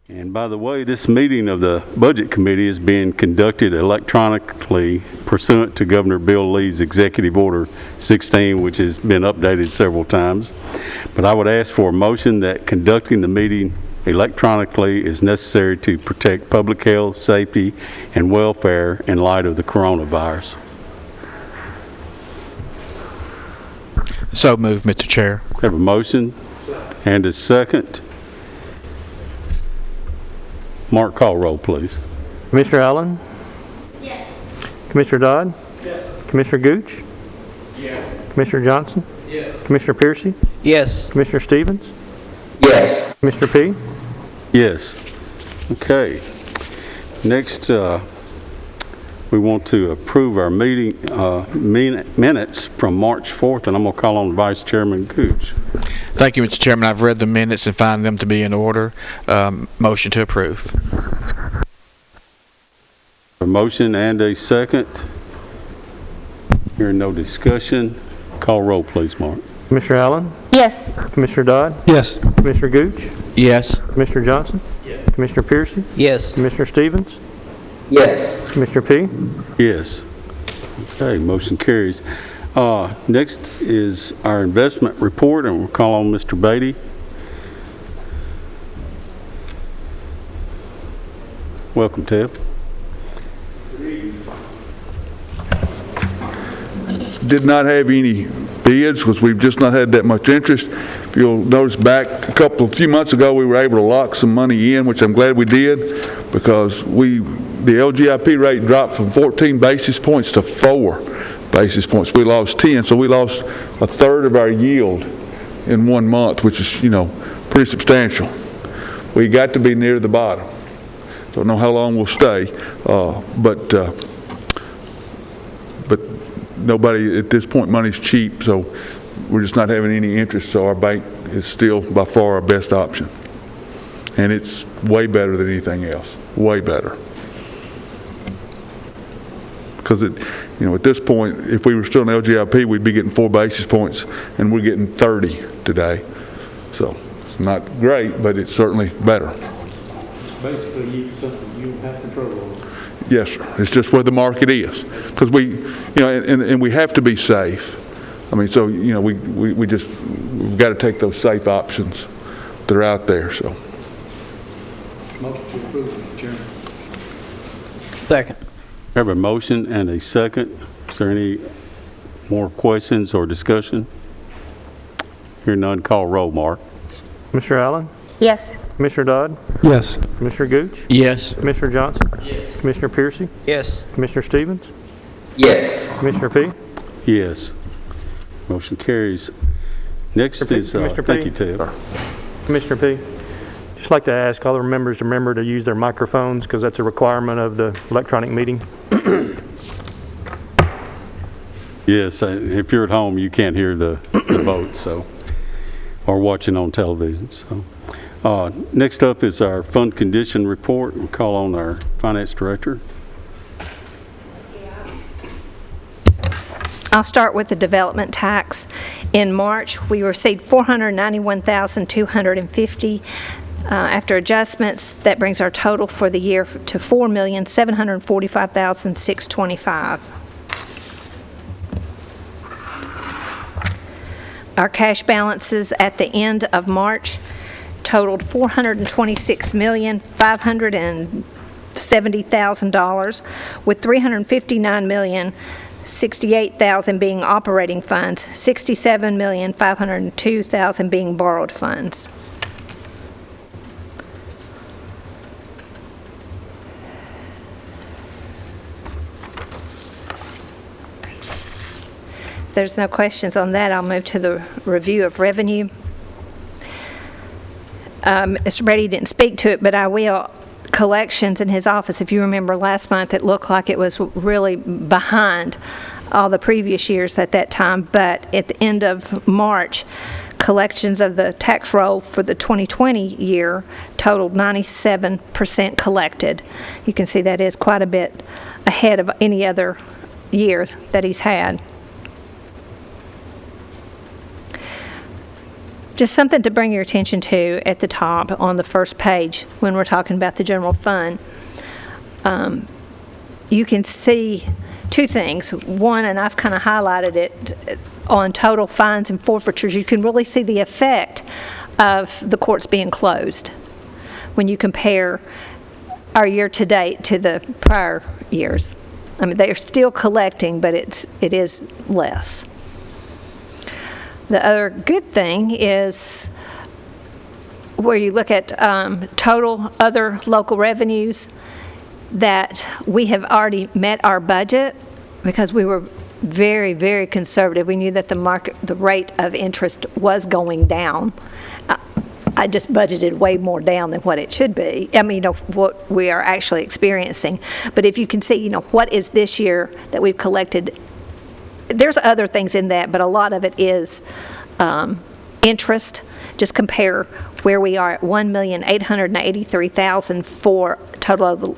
And by the way, this meeting of the Budget Committee is being conducted electronically pursuant to Governor Bill Lee's Executive Order 16, which has been updated several times. But I would ask for a motion that conducting the meeting electronically is necessary to protect public health, safety, and welfare in light of the coronavirus. So moved, Mr. Chair. Have a motion and a second. Mark, call roll, please. Commissioner Allen? Yes. Commissioner Dodd? Yes. Commissioner Gooch? Yes. Commissioner Johnson? Yes. Commissioner Piercy? Yes. Commissioner Stevens? Yes. Commissioner P? Yes. Okay. Next, we want to approve our meeting minutes from March 4th, and I'm going to call on Vice Chairman Gooch. Thank you, Mr. Chairman. I've read the minutes and find them to be in order. Motion to approve. A motion and a second. Hearing no discussion. Call roll, please, Mark. Commissioner Allen? Yes. Commissioner Dodd? Yes. Commissioner Gooch? Yes. Commissioner Johnson? Yes. Commissioner Piercy? Yes. Commissioner Stevens? Yes. Commissioner P? Yes. Okay, motion carries. Next is our investment report, and we'll call on Mr. Beatty. Welcome, Ted. Did not have any bids because we've just not had that much interest. If you'll notice back a few months ago, we were able to lock some money in, which I'm glad we did, because the LGIP rate dropped from 14 basis points to 4 basis points. We lost 10, so we lost a third of our yield in 1 month, which is, pretty substantial. We got to be near the bottom. Don't know how long we'll stay, but nobody at this point, money's cheap, so we're just not having any interest. So our bank is still by far our best option, and it's way better than anything else. Way better. Because at this point, if we were still in LGIP, we'd be getting 4 basis points, and we're getting 30 today. So it's not great, but it's certainly better. Basically, something you have control over. Yes, sir. It's just where the market is, because and we have to be safe. I mean, so we've got to take those safe options that are out there. So. Motion to approve, Mr. Chairman. Second. We have a motion and a second. Is there any more questions or discussion? Hear none, call roll, Mark. Commissioner Allen? Yes. Commissioner Dodd? Yes. Commissioner Gooch? Yes. Commissioner Johnson? Yes. Commissioner Piercy? Yes. Commissioner Stevens? Yes. Commissioner P? Yes. Motion carries. Next is, Commissioner thank P. you, Ted. Commissioner P? Just like to ask all the members to remember to use their microphones, because that's a requirement of the electronic meeting. Yes, if you're at home, you can't hear the vote, so, or watching on television. So, next up is our fund condition report. We'll call on our finance director. I'll start with the development tax. In March, we received $491,250. After adjustments, that brings our total for the year to $4,745,625. Our cash balances at the end of March totaled $426,570,000, with $359,068,000 being operating funds, $67,502,000 being borrowed funds. If there's no questions on that, I'll move to the review of revenue. Mr. Brady didn't speak to it, but I will. Collections in his office, if you remember last month, it looked like it was really behind all the previous years at that time, but at the end of March, collections of the tax roll for the 2020 year totaled 97% collected. You can see that is quite a bit ahead of any other year that he's had. Just something to bring your attention to at the top on the first page when we're talking about the general fund. You can see two things. One, and I've kind of highlighted it, on total fines and forfeitures, you can really see the effect of the courts being closed when you compare our year-to-date to the prior years. I mean, they are still collecting, but it is less. The other good thing is where you look at total other local revenues, that we have already met our budget because we were very, very conservative. We knew that the rate of interest was going down. I just budgeted way more down than what it should be. I mean, what we are actually experiencing. But if you can see, what is this year that we've collected, there's other things in that, but a lot of it is interest. Just compare where we are at $1,883,000 for total of the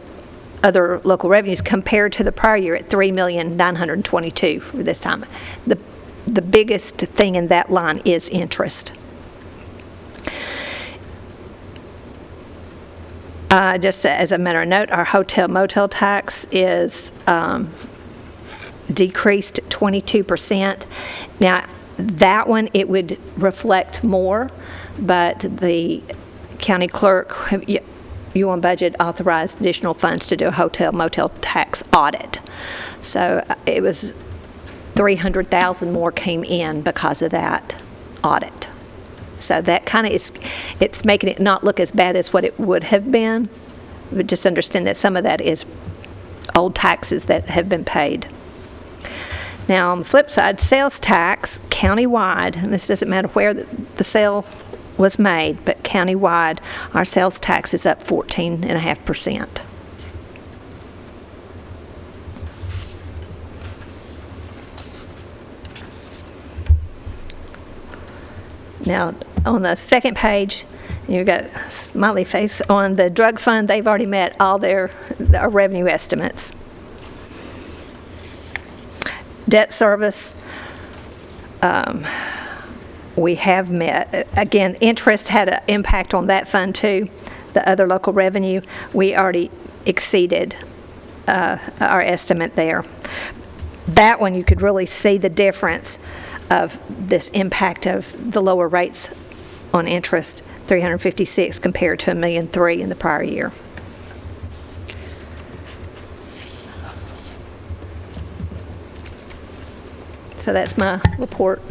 other local revenues compared to the prior year at $3,922,000 for this time. The biggest thing in that line is interest. Just as a matter of note, our hotel motel tax is decreased 22%. Now, that one, it would reflect more, but the county clerk, you on budget authorized additional funds to do a hotel motel tax audit. So it was $300,000 more came in because of that audit. So that kind of it's making it not look as bad as what it would have been, but just understand that some of that is old taxes that have been paid. Now, on the flip side, sales tax countywide, and this doesn't matter where the sale was made, but countywide, our sales tax is up 14.5%. Now, on the second page, you've got a smiley face. On the drug fund, they've already met all their revenue estimates. Debt service, we have met. Again, interest had an impact on that fund too. The other local revenue, we already exceeded our estimate there. That one, you could really see the difference of this impact of the lower rates on interest, $356 compared to $1,003,000 in the prior year. So that's my report.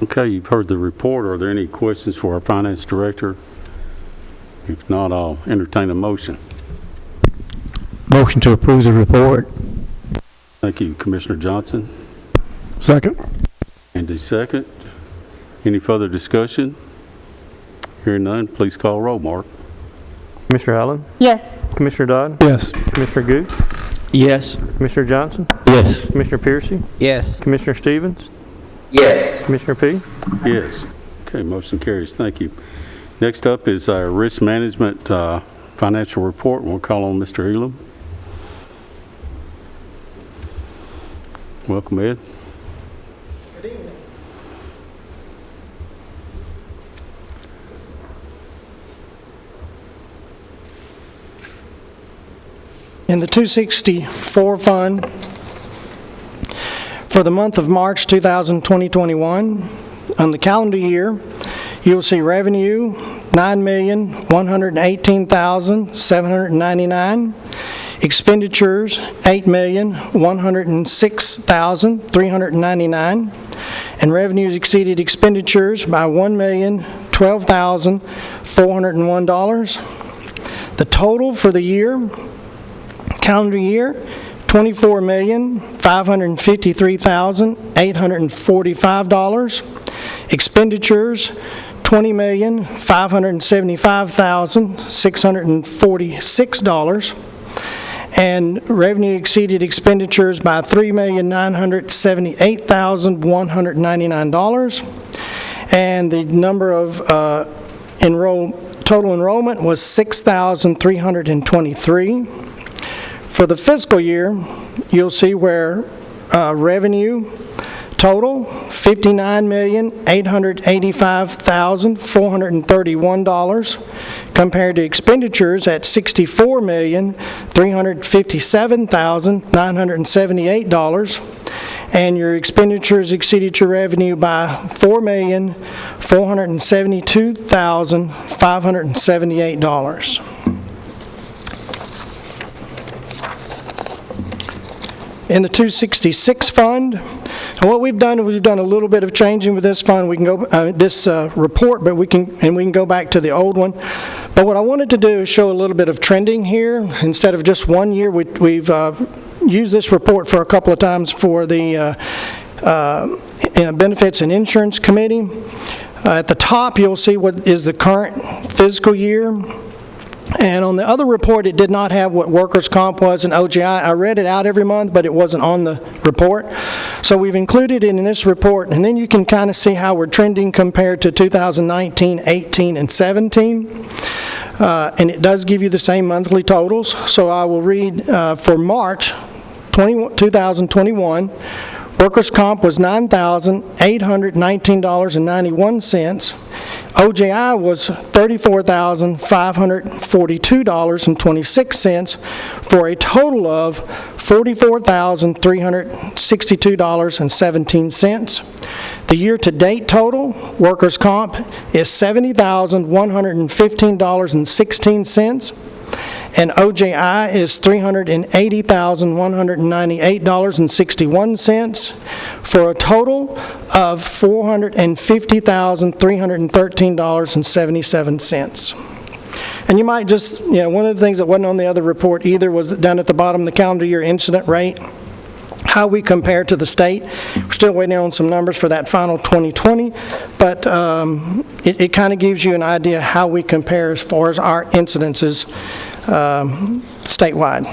Okay, you've heard the report. Are there any questions for our finance director? If not, I'll entertain a motion. Motion to approve the report. Thank you, Commissioner Johnson. Second. Andy, second. Any further discussion? Hearing none, please call roll, Mark. Commissioner Allen? Yes. Commissioner Dodd? Yes. Commissioner Gooch? Yes. Commissioner Johnson? Yes. Commissioner Piercy? Yes. Commissioner Stevens? Yes. Commissioner P? Yes. Okay, motion carries. Thank you. Next up is our risk management financial report. We'll call on Mr. Elam. Welcome, Ed. Good evening. In the 264 fund, for the month of March 2021, on the calendar year, you'll see revenue $9,118,799, expenditures $8,106,399, and revenues exceeded expenditures by $1,012,401. The total for the year, calendar year, $24,553,845. Expenditures, $20,575,646. And revenue exceeded expenditures by $3,978,199. And the number of total enrollment was 6,323. For the fiscal year, you'll see where revenue Total, $59,885,431, compared to expenditures at $64,357,978. And your expenditures exceeded your revenue by $4,472,578. In the 266 fund, and what we've done is we've done a little bit of changing with this fund. We can go this report, but we can go back to the old one. But what I wanted to do is show a little bit of trending here. Instead of just 1 year, we've used this report for a couple of times for the Benefits and Insurance Committee. At the top, you'll see what is the current fiscal year. And on the other report, it did not have what workers' comp was and OGI. I read it out every month, but it wasn't on the report. So we've included it in this report, and then you can kind of see how we're trending compared to 2019, 18, and 17. And it does give you the same monthly totals. So I will read for March 2021, workers' comp was $9,819.91. OJI was $34,542.26 for a total of $44,362.17. The year-to-date total, workers' comp, is $70,115.16. And OJI is $380,198.61 for a total of $450,313.77. And you might just, one of the things that wasn't on the other report either was down at the bottom, the calendar year incident rate, how we compare to the state. We're still waiting on some numbers for that final 2020, but it kind of gives you an idea how we compare as far as our incidences statewide.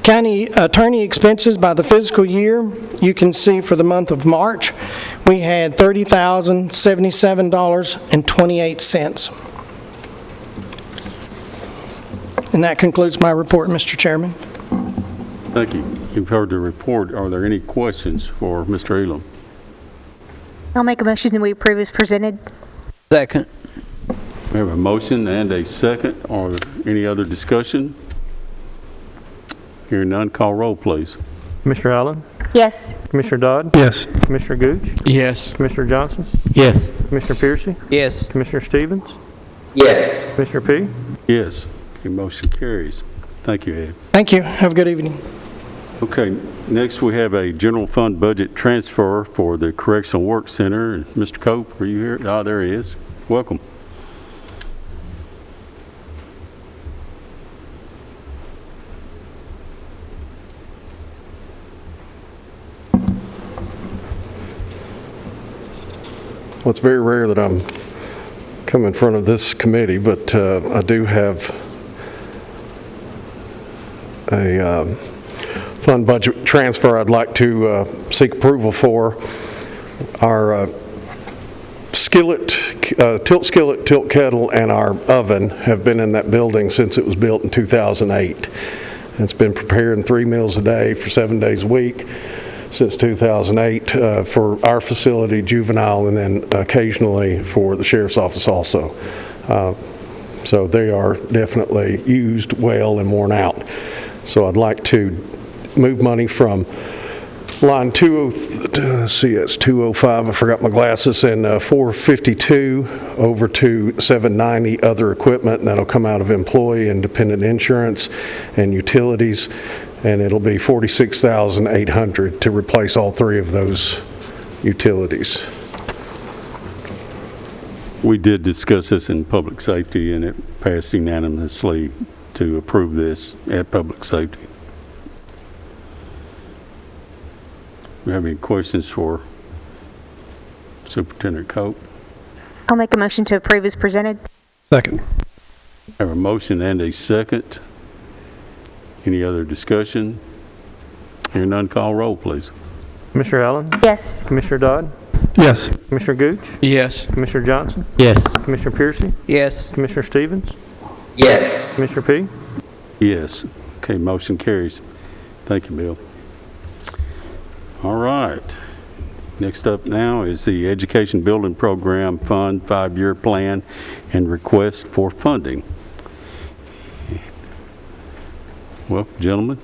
County attorney expenses by the fiscal year, you can see for the month of March, we had $30,077.28. And that concludes my report, Mr. Chairman. Thank you. You've heard the report. Are there any questions for Mr. Elam? I'll make a motion that we approve as presented. Second. We have a motion and a second. Or any other discussion? Hearing none, call roll, please. Commissioner Allen? Yes. Commissioner Dodd? Yes. Commissioner Gooch? Yes. Commissioner Johnson? Yes. Commissioner Piercy? Yes. Commissioner Stevens? Yes. Commissioner P? Yes. Your motion carries. Thank you, Ed. Thank you. Have a good evening. Okay, next we have a general fund budget transfer for the Correctional Work Center. Mr. Cope, are you here? Ah, there he is. Welcome. Well, it's very rare that I'm come in front of this committee, but I do have a fund budget transfer I'd like to seek approval for. Our tilt skillet, tilt kettle, and our oven have been in that building since it was built in 2008. And it's been preparing 3 meals a day for 7 days a week since 2008 for our facility, juvenile, and then occasionally for the sheriff's office also. So they are definitely used well and worn out. So I'd like to move money from line 205, I forgot my glasses, and 452 over to 790 other equipment, and that'll come out of employee and dependent insurance and utilities, and it'll be $46,800 to replace all 3 of those utilities. We did discuss this in public safety, and it passed unanimously to approve this at public safety. Do you have any questions for Superintendent Cope? I'll make a motion to approve as presented. Second. I have a motion and a second. Any other discussion? Hearing none, call roll, please. Commissioner Allen? Yes. Commissioner Dodd? Yes. Commissioner Gooch? Yes. Commissioner Johnson? Yes. Commissioner Piercy? Yes. Commissioner Stevens? Yes. Commissioner P? Yes. Okay, motion carries. Thank you, Bill. All right. Next up now is the Education Building Program Fund 5-year plan and request for funding. Well, gentlemen.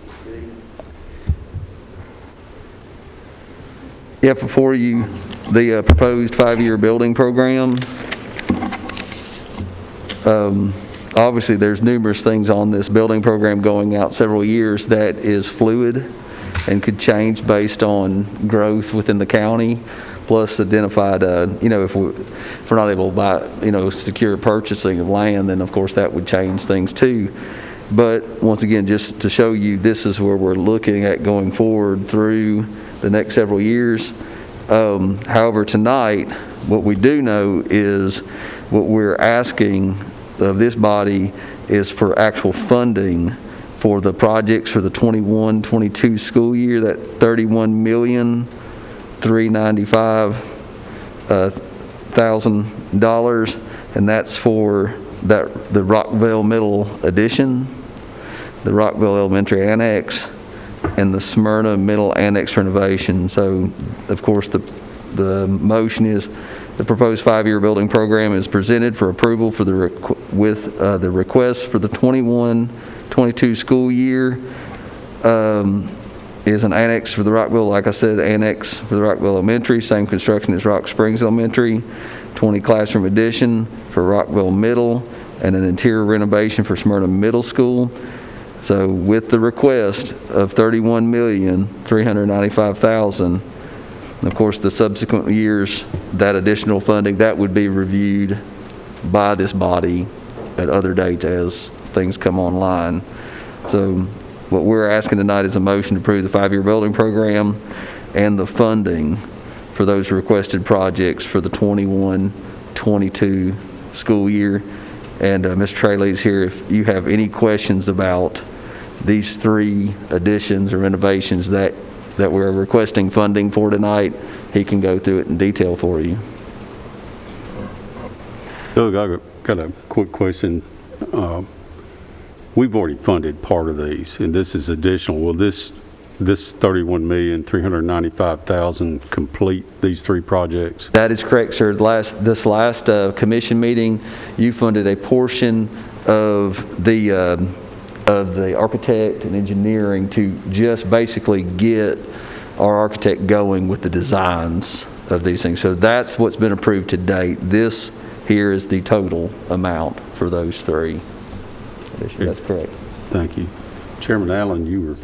You have before you the proposed 5-year building program. Obviously, there's numerous things on this building program going out several years that is fluid and could change based on growth within the county, plus identified, if we're not able to buy, secure purchasing of land, then of course that would change things too. But once again, just to show you, this is where we're looking at going forward through the next several years. However, tonight, what we do know is what we're asking of this body is for actual funding for the projects for the 21-22 school year, that $31,395,000, and that's for the Rockville Middle addition, the Rockville Elementary Annex, and the Smyrna Middle Annex renovation. So, of course, the motion is the proposed 5-year building program is presented for approval for the request for the 21-22 school year. Is an annex for the Rockville, like I said, annex for the Rockville Elementary, same construction as Rock Springs Elementary, 20 classroom addition for Rockville Middle, and an interior renovation for Smyrna Middle School. So with the request of $31,395,000, of course, the subsequent years, that additional funding, that would be reviewed by this body at other dates as things come online. So what we're asking tonight is a motion to approve the 5-year building program and the funding for those requested projects for the 21-22 school year. And Mr. Trayley is here if you have any questions about these 3 additions or renovations that we're requesting funding for tonight. He can go through it in detail for you. Doug, I've got a quick question. We've already funded part of these, and this is additional. Will this $31,395,000 complete these 3 projects? That is correct, sir. This last commission meeting, you funded a portion of the architect and engineering to just basically get our architect going with the designs of these things. So that's what's been approved to date. This here is the total amount for those 3. That's correct. Thank you. Chairman Allen, you were...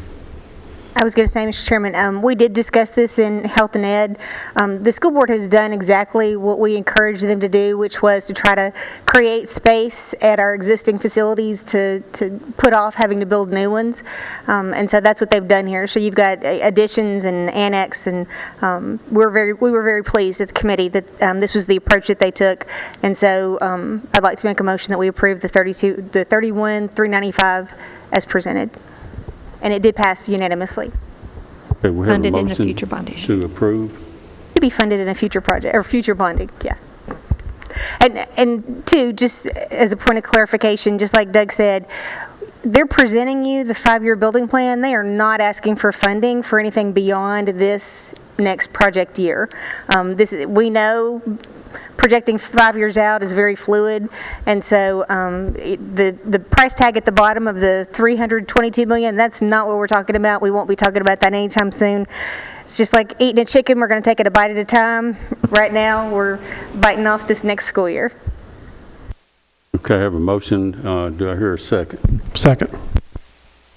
I was going to say, Mr. Chairman, we did discuss this in Health and Ed. The school board has done exactly what we encouraged them to do, which was to try to create space at our existing facilities to put off having to build new ones. And so that's what they've done here. So you've got additions and annex, and we were very pleased at the committee that this was the approach that they took. And so I'd like to make a motion that we approve the $31,395 as presented. And it did pass unanimously. Okay, we have Funded a in a motion future bond issue. to approve. To be funded in a future project, or future bonding, yeah. And 2, just as a point of clarification, just like Doug said, they're presenting you the 5-year building plan. They are not asking for funding for anything beyond this next project year. We know projecting 5 years out is very fluid, and so the price tag at the bottom of the $322 million, that's not what we're talking about. We won't be talking about that anytime soon. It's just like eating a chicken. We're going to take it a bite at a time. Right now, we're biting off this next school year. Okay, I have a motion. Do I hear a second? Second.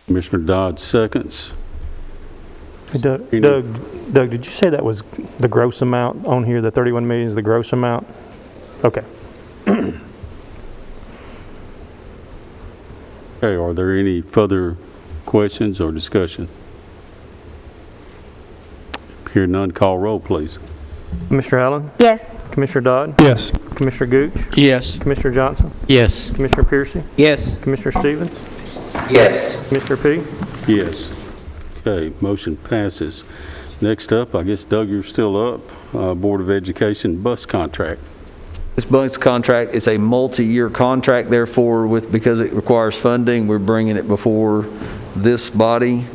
Commissioner Dodd seconds. Hey, Doug, did you say that was the gross amount on here? The 31 million is the gross amount? Okay. Okay, are there any further questions or discussion? Hear none, call roll, please. Mr. Allen? Yes. Commissioner Dodd? Yes. Commissioner Gooch? Yes. Commissioner Johnson? Yes. Commissioner Piercy? Yes. Commissioner Stevens? Yes. Commissioner P? Yes. Okay, motion passes. Next up, I guess, Doug, you're still up. Board of Education bus contract. This bus contract is a multi-year contract, therefore, because it requires funding, we're bringing it before this body.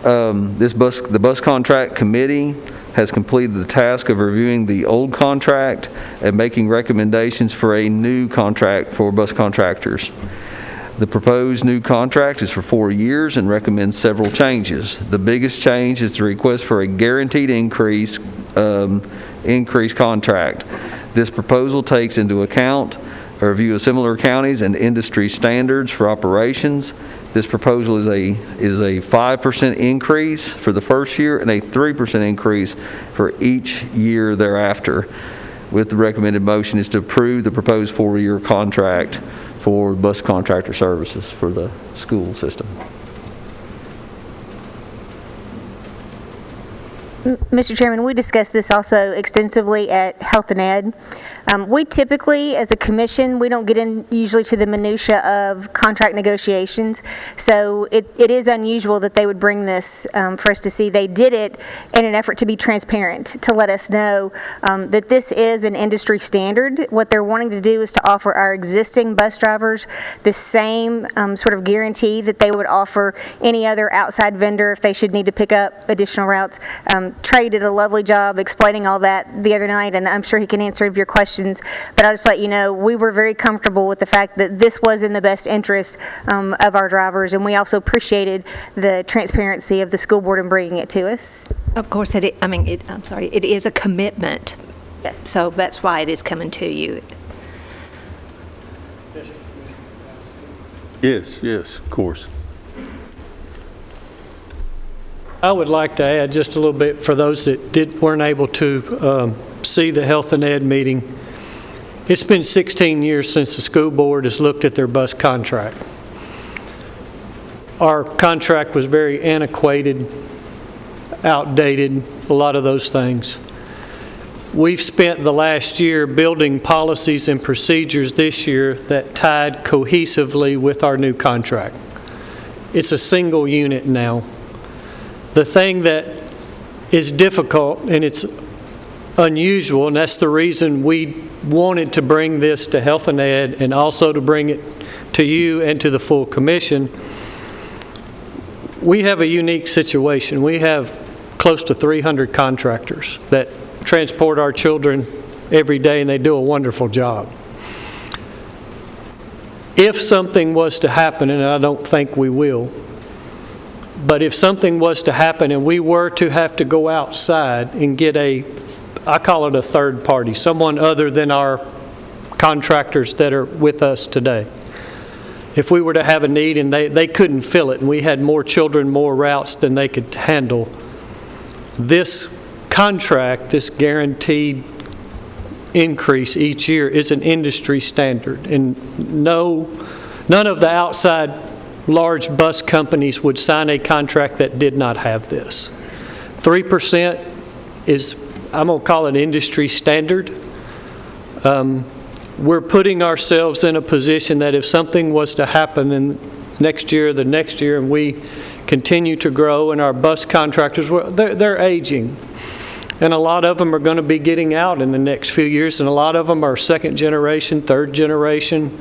The bus contract committee has completed the task of reviewing the old contract and making recommendations for a new contract for bus contractors. The proposed new contract is for 4 years and recommends several changes. The biggest change is the request for a guaranteed increase contract. This proposal takes into account a review of similar counties and industry standards for operations. This proposal is a 5% increase for the first year and a 3% increase for each year thereafter. With the recommended motion is to approve the proposed 4-year contract for bus contractor services for the school system. Mr. Chairman, we discussed this also extensively at Health and Ed. We typically, as a commission, we don't get in usually to the minutia of contract negotiations, so it is unusual that they would bring this for us to see. They did it in an effort to be transparent, to let us know that this is an industry standard. What they're wanting to do is to offer our existing bus drivers the same sort of guarantee that they would offer any other outside vendor if they should need to pick up additional routes. Trey did a lovely job explaining all that the other night, and I'm sure he can answer your questions, but I'll just let you know, we were very comfortable with the fact that this was in the best interest of our drivers, and we also appreciated the transparency of the school board in bringing it to us. Of course, it is a commitment. Yes. So that's why it is coming to you. Yes, of course. I would like to add just a little bit for those that weren't able to see the Health and Ed meeting. It's been 16 years since the school board has looked at their bus contract. Our contract was very antiquated, outdated, a lot of those things. We've spent the last year building policies and procedures this year that tied cohesively with our new contract. It's a single unit now. The thing that is difficult, and it's unusual, and that's the reason we wanted to bring this to Health and Ed and also to bring it to you and to the full commission. We have a unique situation. We have close to 300 contractors that transport our children every day, and they do a wonderful job. If something was to happen, and I don't think we will, but if something was to happen and we were to have to go outside and get I call it a third party, someone other than our contractors that are with us today. If we were to have a need and they couldn't fill it and we had more children, more routes than they could handle, this contract, this guaranteed increase each year is an industry standard. And none of the outside large bus companies would sign a contract that did not have this. 3% is, I'm going to call it industry standard. We're putting ourselves in a position that if something was to happen in next year, the next year, and we continue to grow and our bus contractors, they're aging. And a lot of them are going to be getting out in the next few years, and a lot of them are second generation, third generation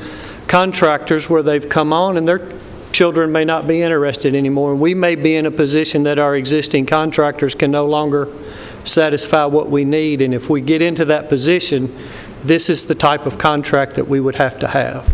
contractors where they've come on and their children may not be interested anymore. We may be in a position that our existing contractors can no longer satisfy what we need, and if we get into that position, this is the type of contract that we would have to have.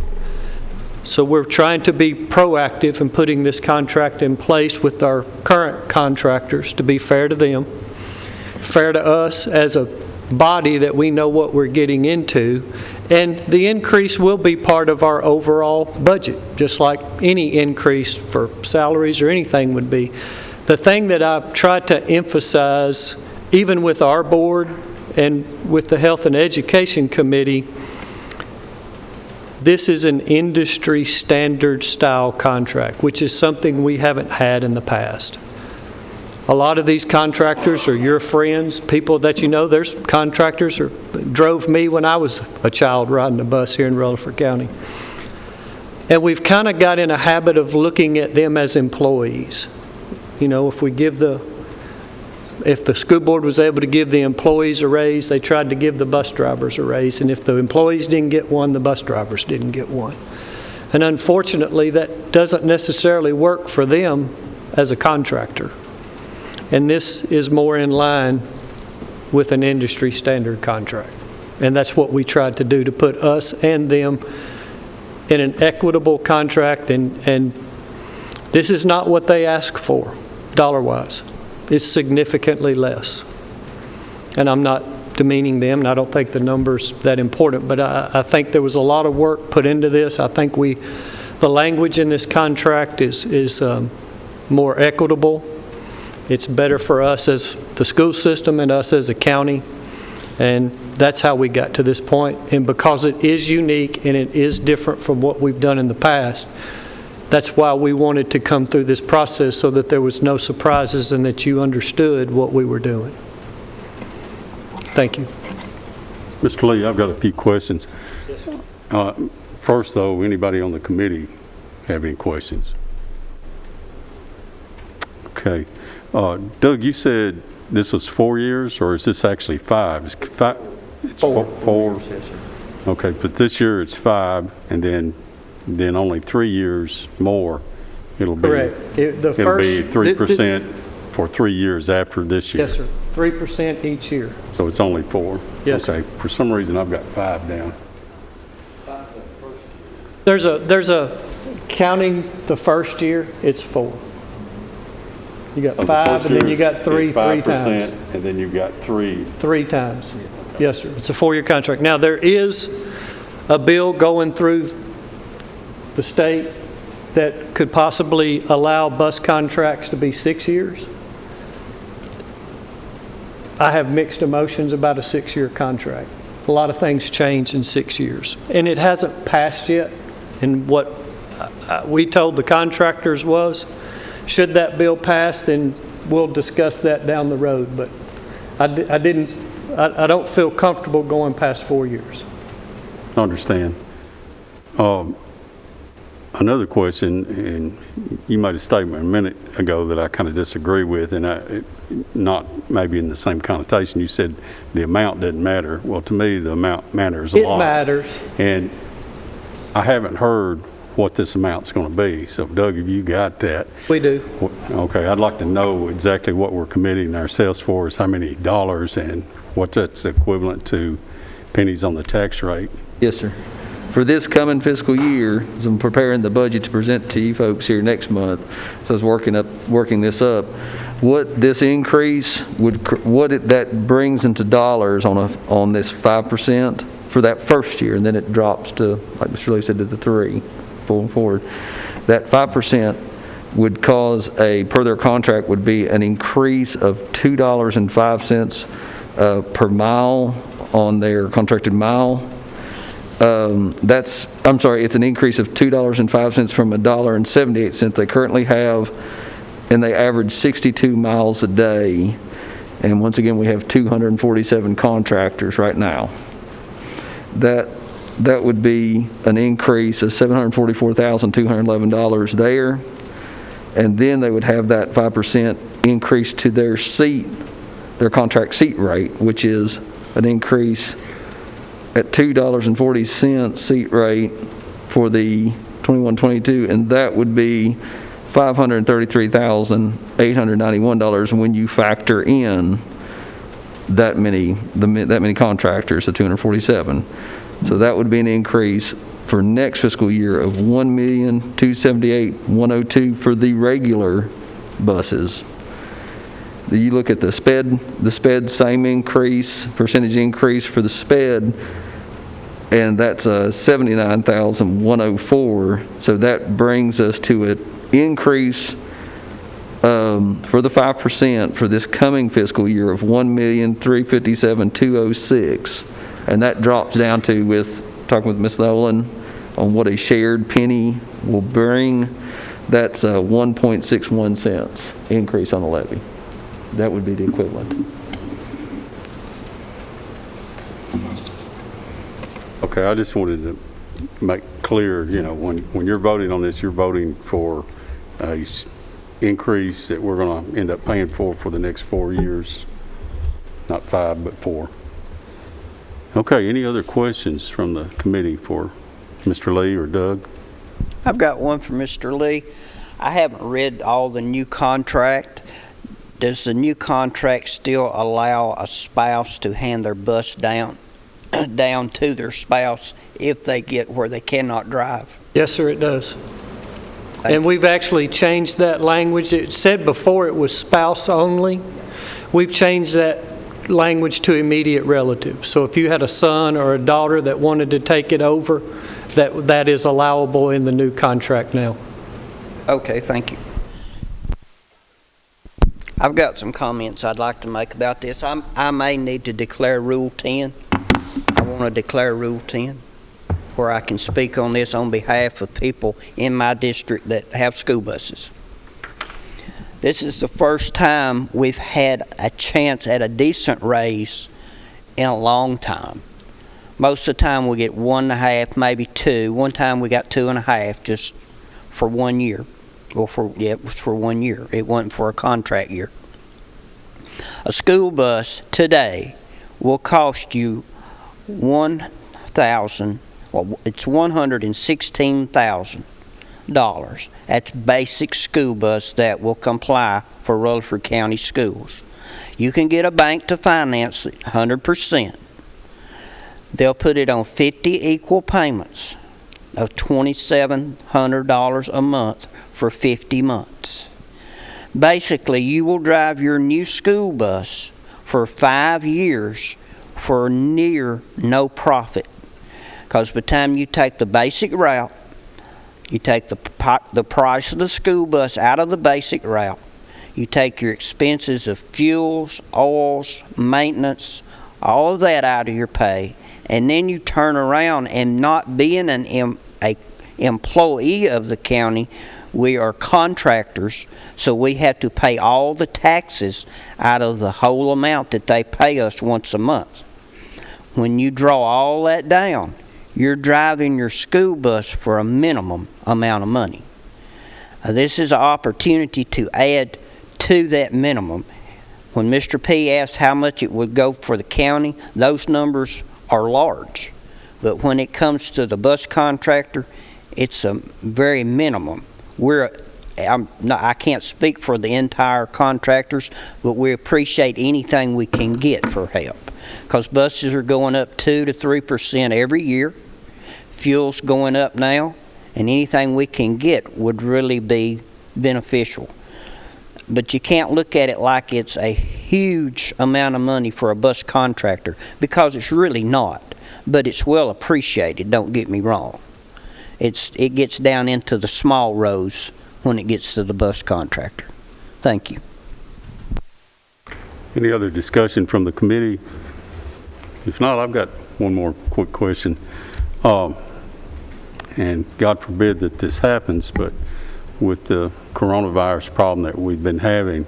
So we're trying to be proactive in putting this contract in place with our current contractors to be fair to them, fair to us as a body that we know what we're getting into, and the increase will be part of our overall budget, just like any increase for salaries or anything would be. The thing that I've tried to emphasize, even with our board and with the Health and Education Committee, this is an industry standard style contract, which is something we haven't had in the past. A lot of these contractors are your friends, people that you know. There's contractors who drove me when I was a child riding a bus here in Rutherford County. And we've kind of got in a habit of looking at them as employees. You know, if the school board was able to give the employees a raise, they tried to give the bus drivers a raise. And if the employees didn't get one, the bus drivers didn't get one. And unfortunately, that doesn't necessarily work for them as a contractor. And this is more in line with an industry standard contract. And that's what we tried to do, to put us and them in an equitable contract, and this is not what they ask for, dollar-wise. It's significantly less. And I'm not demeaning them, and I don't think the number's that important, but I think there was a lot of work put into this. I think the language in this contract is more equitable. It's better for us as the school system and us as a county, and that's how we got to this point. And because it is unique and it is different from what we've done in the past, that's why we wanted to come through this process, so that there was no surprises and that you understood what we were doing. Thank you. Mr. Lee, I've got a few questions. First, though, anybody on the committee have any questions? Okay. Doug, you said this was 4 years, or is this actually 5? It's four. Yes, sir. Okay, but this year it's 5, and then only 3 years more. It'll be. Correct. It'll be 3% for 3 years after this year. Yes, sir. 3% each year. So it's only 4? Yes, Okay. For some reason, I've got 5 down. There's a, counting the first year, it's 4. You got So the 5, first and then year you got is 3 5%, times. and then you've got 3. 3 times. Yes, sir. It's a 4-year contract. Now, there is a bill going through the state that could possibly allow bus contracts to be 6 years. I have mixed emotions about a 6-year contract. A lot of things change in 6 years. And it hasn't passed yet. And what we told the contractors was, should that bill pass, then we'll discuss that down the road. But I don't feel comfortable going past 4 years. I understand. Another question, and you made a statement a minute ago that I kind of disagree with, and not maybe in the same connotation. You said the amount didn't matter. Well, to me, the amount matters a lot. It matters. And I haven't heard what this amount's going to be. So, Doug, have you got that? We do. Okay, I'd like to know exactly what we're committing ourselves for, is how many dollars, and what that's equivalent to pennies on the tax rate. Yes, sir. For this coming fiscal year, as I'm preparing the budget to present to you folks here next month, so I was working this up, what this increase that brings into dollars on this 5% for that first year, and then it drops to, like Mr. Lee said, to the 3 going forward. That 5% would cause per their contract would be an increase of $2.05 per mile on their contracted mile. It's an increase of $2.05 from $1.78 they currently have, and they average 62 miles a day. And once again, we have 247 contractors right now. That would be an increase of $744,211 there. And then they would have that 5% increase to their contract seat rate, which is an increase at $2.40 seat rate for the 21-22, and that would be $533,891 when you factor in that many contractors, the 247. So that would be an increase for next fiscal year of $1,278,102 for the regular buses. You look at the SPED, same increase, percentage increase for the SPED, and that's $79,104. So that brings us to an increase for the 5% for this coming fiscal year of $1,357,206, and that drops down to, talking with Ms. Nolan on what a shared penny will bring, that's 1.61 cents increase on the levy. That would be the equivalent. Okay, I just wanted to make clear, when you're voting on this, you're voting for a increase that we're going to end up paying for the next 4 years, not 5, but 4. Okay, any other questions from the committee for Mr. Lee or Doug? I've got one for Mr. Lee. I haven't read all the new contract. Does the new contract still allow a spouse to hand their bus down to their spouse if they get where they cannot drive? Yes, sir, it does. And we've actually changed that language. It said before it was spouse only. We've changed that language to immediate relative. So if you had a son or a daughter that wanted to take it over, that is allowable in the new contract now. Okay, thank you. I've got some comments I'd like to make about this. I may need to declare Rule 10. I want to declare Rule 10, where I can speak on this on behalf of people in my district that have school buses. This is the first time we've had a chance at a decent raise in a long time. Most of the time we get 1.5, maybe 2. One time we got 2.5 just for 1 year. Well, it was for 1 year. It wasn't for a contract year. A school bus today will cost you $116,000. That's basic school bus that will comply for Rutherford County Schools. You can get a bank to finance it 100%. They'll put it on 50 equal payments of $2,700 a month for 50 months. Basically, you will drive your new school bus for 5 years for near no profit. Because by the time you take the basic route, you take the price of the school bus out of the basic route, you take your expenses of fuels, oils, maintenance, all of that out of your pay, and then you turn around and not being an employee of the county, we are contractors, so we have to pay all the taxes out of the whole amount that they pay us once a month. When you draw all that down, you're driving your school bus for a minimum amount of money. This is an opportunity to add to that minimum. When Mr. P asked how much it would go for the county, those numbers are large. But when it comes to the bus contractor, it's a very minimum. I can't speak for the entire contractors, but we appreciate anything we can get for help. Because buses are going up 2 to 3% every year. Fuel's going up now, and anything we can get would really be beneficial. But you can't look at it like it's a huge amount of money for a bus contractor, because it's really not. But it's well appreciated, don't get me wrong. It gets down into the small rows when it gets to the bus contractor. Thank you. Any other discussion from the committee? If not, I've got one more quick question. And God forbid that this happens, but with the coronavirus problem that we've been having,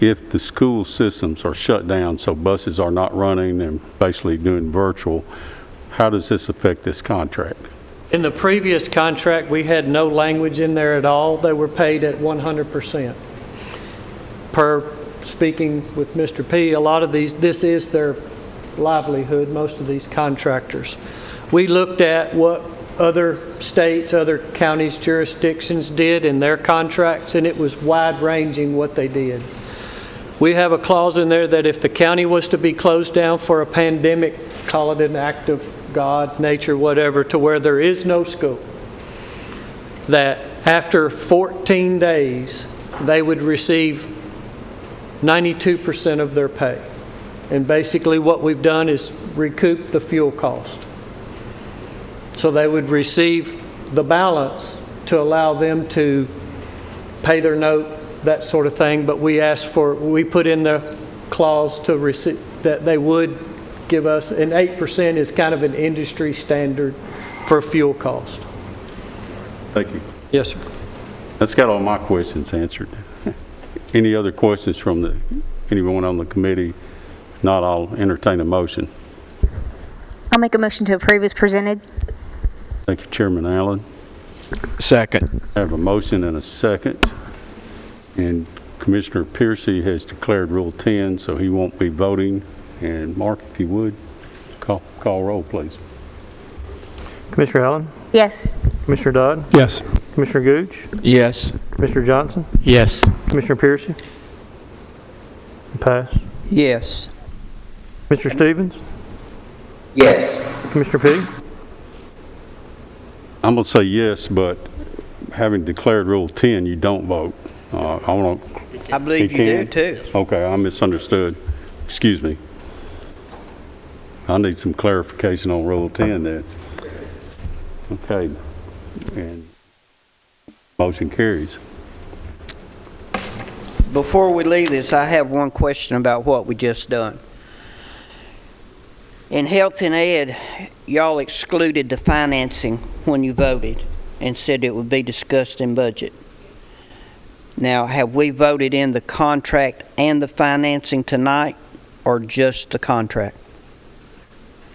if the school systems are shut down, so buses are not running and basically doing virtual, how does this affect this contract? In the previous contract, we had no language in there at all. They were paid at 100%. Per speaking with Mr. P, a lot of these, this is their livelihood, most of these contractors. We looked at what other states, other counties, jurisdictions did in their contracts, and it was wide-ranging what they did. We have a clause in there that if the county was to be closed down for a pandemic, call it an act of God, nature, whatever, to where there is no school, that after 14 days, they would receive 92% of their pay. And basically what we've done is recoup the fuel cost. So they would receive the balance to allow them to pay their note, that sort of thing. But we put in the clause to receive that they would give us, and 8% is kind of an industry standard for fuel cost. Thank you. Yes, sir. That's got all my questions answered. Any other questions from anyone on the committee? If not, I'll entertain a motion. I'll make a motion to approve as presented. Thank you, Chairman Allen. Second. I have a motion and a second. And Commissioner Piercy has declared Rule 10, so he won't be voting. And Mark, if you would, call roll, please. Commissioner Allen? Yes. Commissioner Dodd? Yes. Commissioner Gooch? Yes. Commissioner Johnson? Yes. Commissioner Piercy? Pass. Yes. Mr. Stevens? Yes. Commissioner P? I'm going to say yes, but having declared Rule 10, you don't vote. I believe you do too. Okay, I misunderstood. Excuse me. I need some clarification on Rule 10 then. Okay. And motion carries. Before we leave this, I have one question about what we just done. In health and ed, y'all excluded the financing when you voted and said it would be discussed in budget. Now, have we voted in the contract and the financing tonight, or just the contract?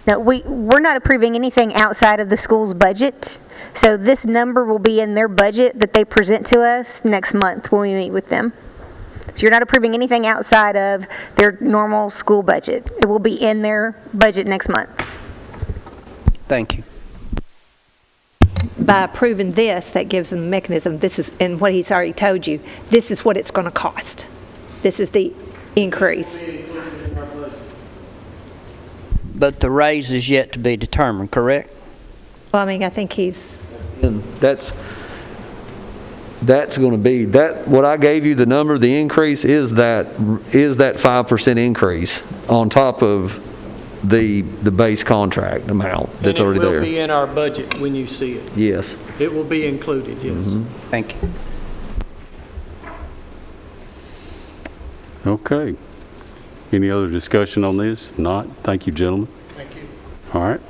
No, we're not approving anything outside of the school's budget. So this number will be in their budget that they present to us next month when we meet with them. So you're not approving anything outside of their normal school budget. It will be in their budget next month. Thank you. By approving this, that gives them the mechanism. This is, and what he's already told you, this is what it's going to cost. This is the increase. But the raise is yet to be determined, correct? Well, I mean, I think he's, And that's going to be, that, what I gave you, the number, the increase is that 5% increase on top of the base contract amount that's already And it there. will be in our budget when you see it. Yes. It will be included, yes. Thank you. Okay. Any other discussion on this? If not, thank you, gentlemen. Thank you. All right.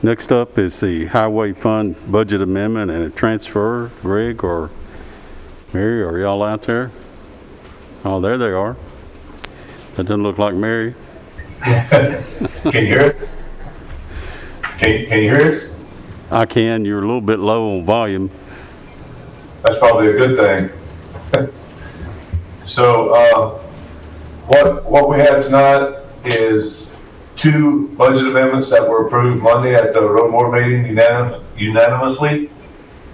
Next up is the Highway Fund Budget Amendment and a transfer. Greg or Mary, are y'all out there? Oh, there they are. That doesn't look like Mary. Can you hear us? Can you hear us? I can. You're a little bit low on volume. That's probably a good thing. So, what we have tonight is 2 budget amendments that were approved Monday at the Road Board meeting unanimously.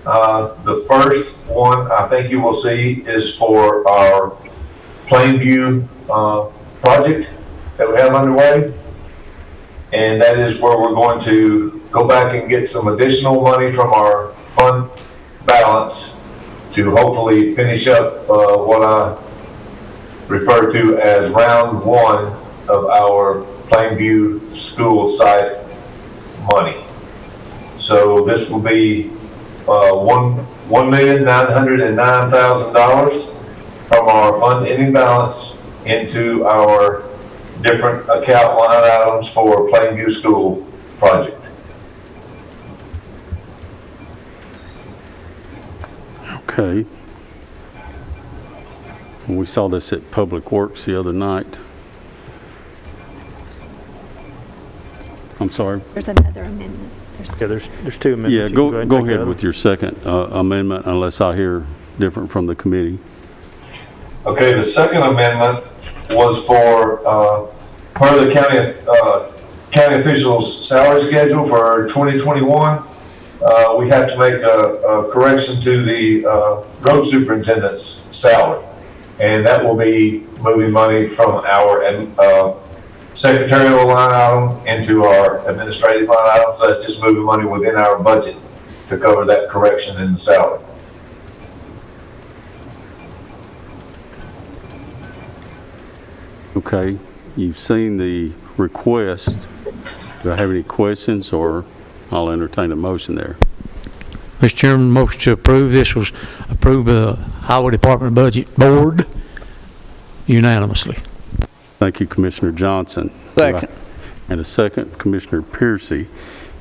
The first one I think you will see is for our Plainview project that we have underway. And that is where we're going to go back and get some additional money from our fund balance to hopefully finish up what I refer to as round 1 of our Plainview school site money. So this will be $1,909,000 from our fund ending balance into our different account line items for Plainview School project. Okay. We saw this at Public Works the other night. I'm sorry. there's another amendment. Yeah, there's 2 amendments. Yeah, You can go and take the ahead other. with your second amendment unless I hear different from the committee. Okay, the second amendment was for part of the county officials' salary schedule for 2021. We have to make a correction to the road superintendent's salary. And that will be moving money from our secretarial line item into our administrative line item. So that's just moving money within our budget to cover that correction in the salary. Okay, you've seen the request. Do I have any questions, or I'll entertain a motion there? Mr. Chairman, motion to approve. This was approved by the Highway Department Budget Board unanimously. Thank you, Commissioner Johnson. Second. And a second, Commissioner Piercy.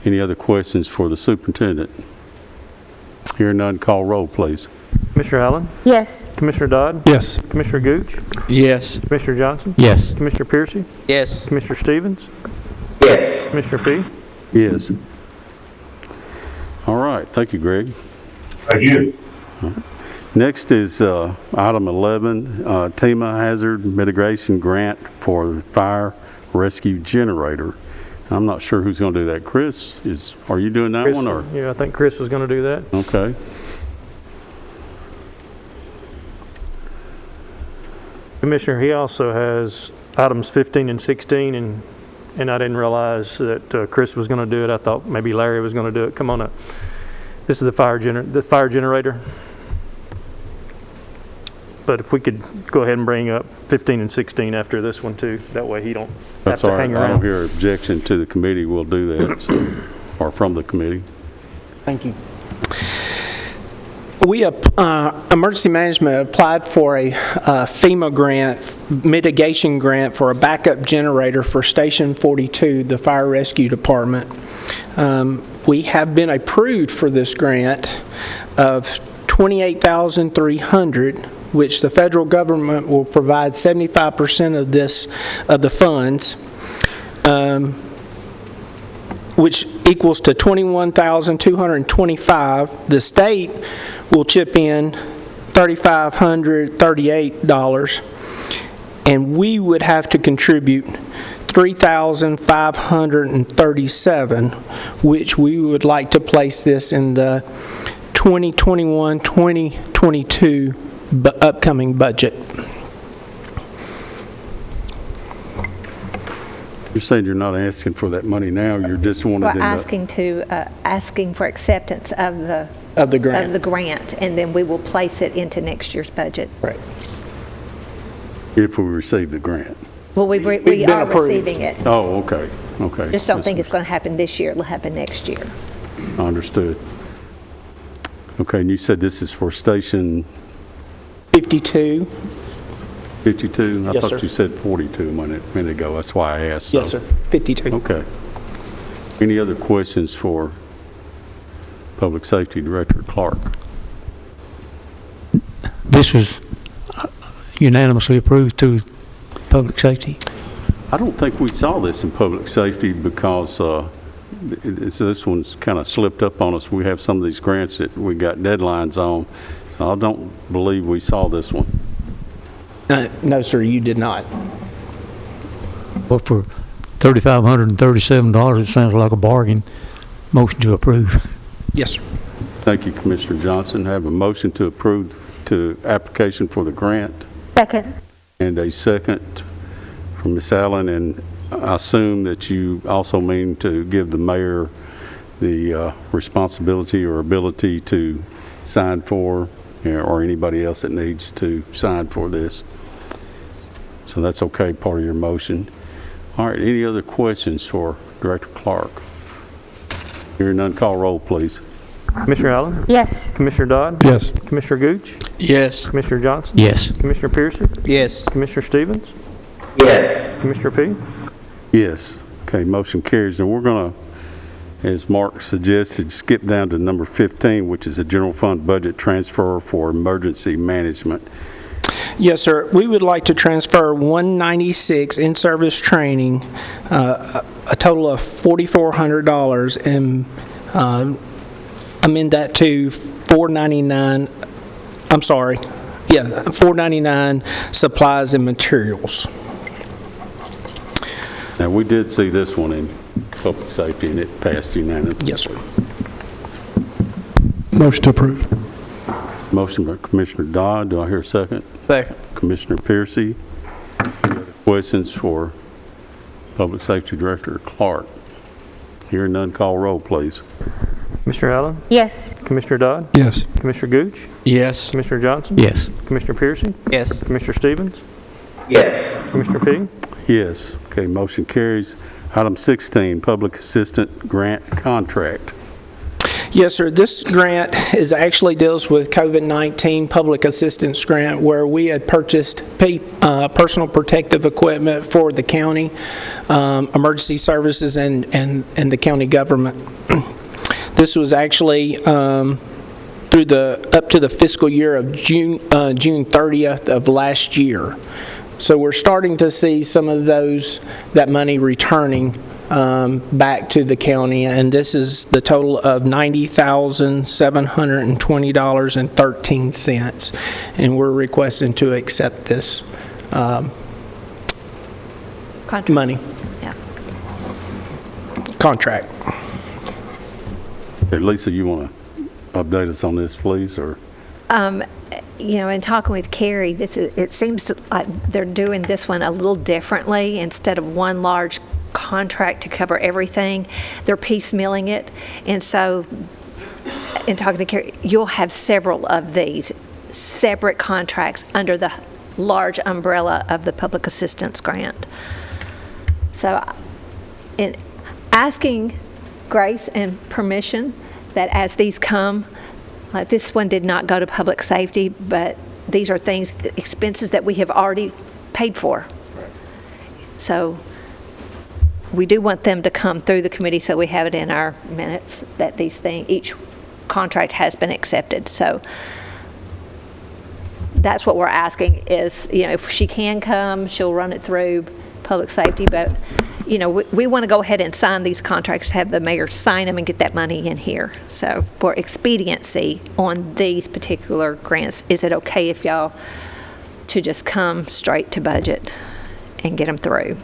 Any other questions for the superintendent? Hearing none, call roll, please. Commissioner Allen? Yes. Commissioner Dodd? Yes. Commissioner Gooch? Yes. Commissioner Johnson? Yes. Commissioner Piercy? Yes. Commissioner Stevens? Yes. Commissioner P? Yes. All right, thank you, Greg. Thank you. Next is item 11, TEMA Hazard Mitigation Grant for the Fire Rescue Generator. I'm not sure who's going to do that. Chris, are you doing that Chris, one, or? Yeah, I think Chris was going to do that. Okay. Commissioner, he also has items 15 and 16, and I didn't realize that Chris was going to do it. I thought maybe Larry was going to do it. Come on up. This is the fire generator. But if we could go ahead and bring up 15 and 16 after this one too, that way he don't have to hang I don't around. hear objection to the committee. We'll do that, so, or from the committee. Thank you. We, Emergency Management applied for a FEMA grant, mitigation grant for a backup generator for Station 42, the Fire Rescue Department. We have been approved for this grant of $28,300, which the federal government will provide 75% of this, of the funds, which equals to $21,225. The state will chip in $3,538, and we would have to contribute $3,537, which we would like to place this in the 2021-2022 upcoming budget. You're saying you're not asking for that money now, you're just wanting We're to... asking for acceptance of the grant, and then we will place it into next year's budget. Right. If we receive the grant. Well, we been are approved. receiving it. Oh, okay, okay. Just don't think it's going to happen this year. It'll happen next year. Understood. Okay, and you said this is for Station 52. 52? I Yes, thought sir. you said 42 a minute ago, that's why I asked. Yes, sir. 52. Okay. Any other questions for Public Safety Director Clark? This was unanimously approved through Public Safety. I don't think we saw this in Public Safety because this one's kind of slipped up on us. We have some of these grants that we got deadlines on. So I don't believe we saw this one. No, sir, you did not. But for $3,537, it sounds like a bargain. Motion to approve. Yes, sir. Thank you, Commissioner Johnson. I have a motion to approve to application for the grant Second. and a second from Ms. Allen, and I assume that you also mean to give the mayor the responsibility or ability to sign for, or anybody else that needs to sign for this. So that's okay, part of your motion. All right, any other questions for Director Clark? Hearing none, call roll, please. Commissioner Allen? Yes. Commissioner Dodd? Yes. Commissioner Gooch? Yes. Commissioner Johnson? Yes. Commissioner Pearson? Yes. Commissioner Stevens? Yes. Commissioner P? Yes. Okay, motion carries. And we're going to, as Mark suggested, skip down to number 15, which is a general fund budget transfer for emergency management. Yes, sir. We would like to transfer 196 in-service training, a total of $4,400, and amend that to $499. I'm sorry. Yeah, $499 supplies and materials. Now, we did see this one in public safety, and it passed unanimously. Yes, sir. Motion to approve. Motion by Commissioner Dodd. Do I hear a second? Second. Commissioner Piercy. Any other questions for Public Safety Director Clark? Hearing none, call roll, please. Commissioner Allen? Yes. Commissioner Dodd? Yes. Commissioner Gooch? Yes. Commissioner Johnson? Yes. Commissioner Pearson? Yes. Commissioner Stevens? Yes. Commissioner P? Yes. Okay, motion carries. Item 16, Public Assistant Grant Contract. Yes, sir. This grant actually deals with COVID-19 public assistance grant, where we had purchased personal protective equipment for the county, emergency services, and the county government. This was actually up to the fiscal year of June 30th of last year. So we're starting to see some of that money returning back to the county, and this is the total of $90,720.13, and we're requesting to accept this money. Yeah. Contract. Okay, Lisa, you want to update us on this, please, or You know, in talking with Carrie, it seems like they're doing this one a little differently. Instead of one large contract to cover everything, they're piecemealing it. And so, in talking to Carrie, you'll have several of these separate contracts under the large umbrella of the public assistance grant. So, in asking grace and permission that as these come, like this one did not go to public safety, but these are things, expenses that we have already paid for. So we do want them to come through the committee so we have it in our minutes that these things, each contract has been accepted. So that's what we're asking is, you know, if she can come, she'll run it through public safety, but you know, we want to go ahead and sign these contracts, have the mayor sign them and get that money in here. So for expediency on these particular grants, is it okay if y'all to just come straight to budget and get them through?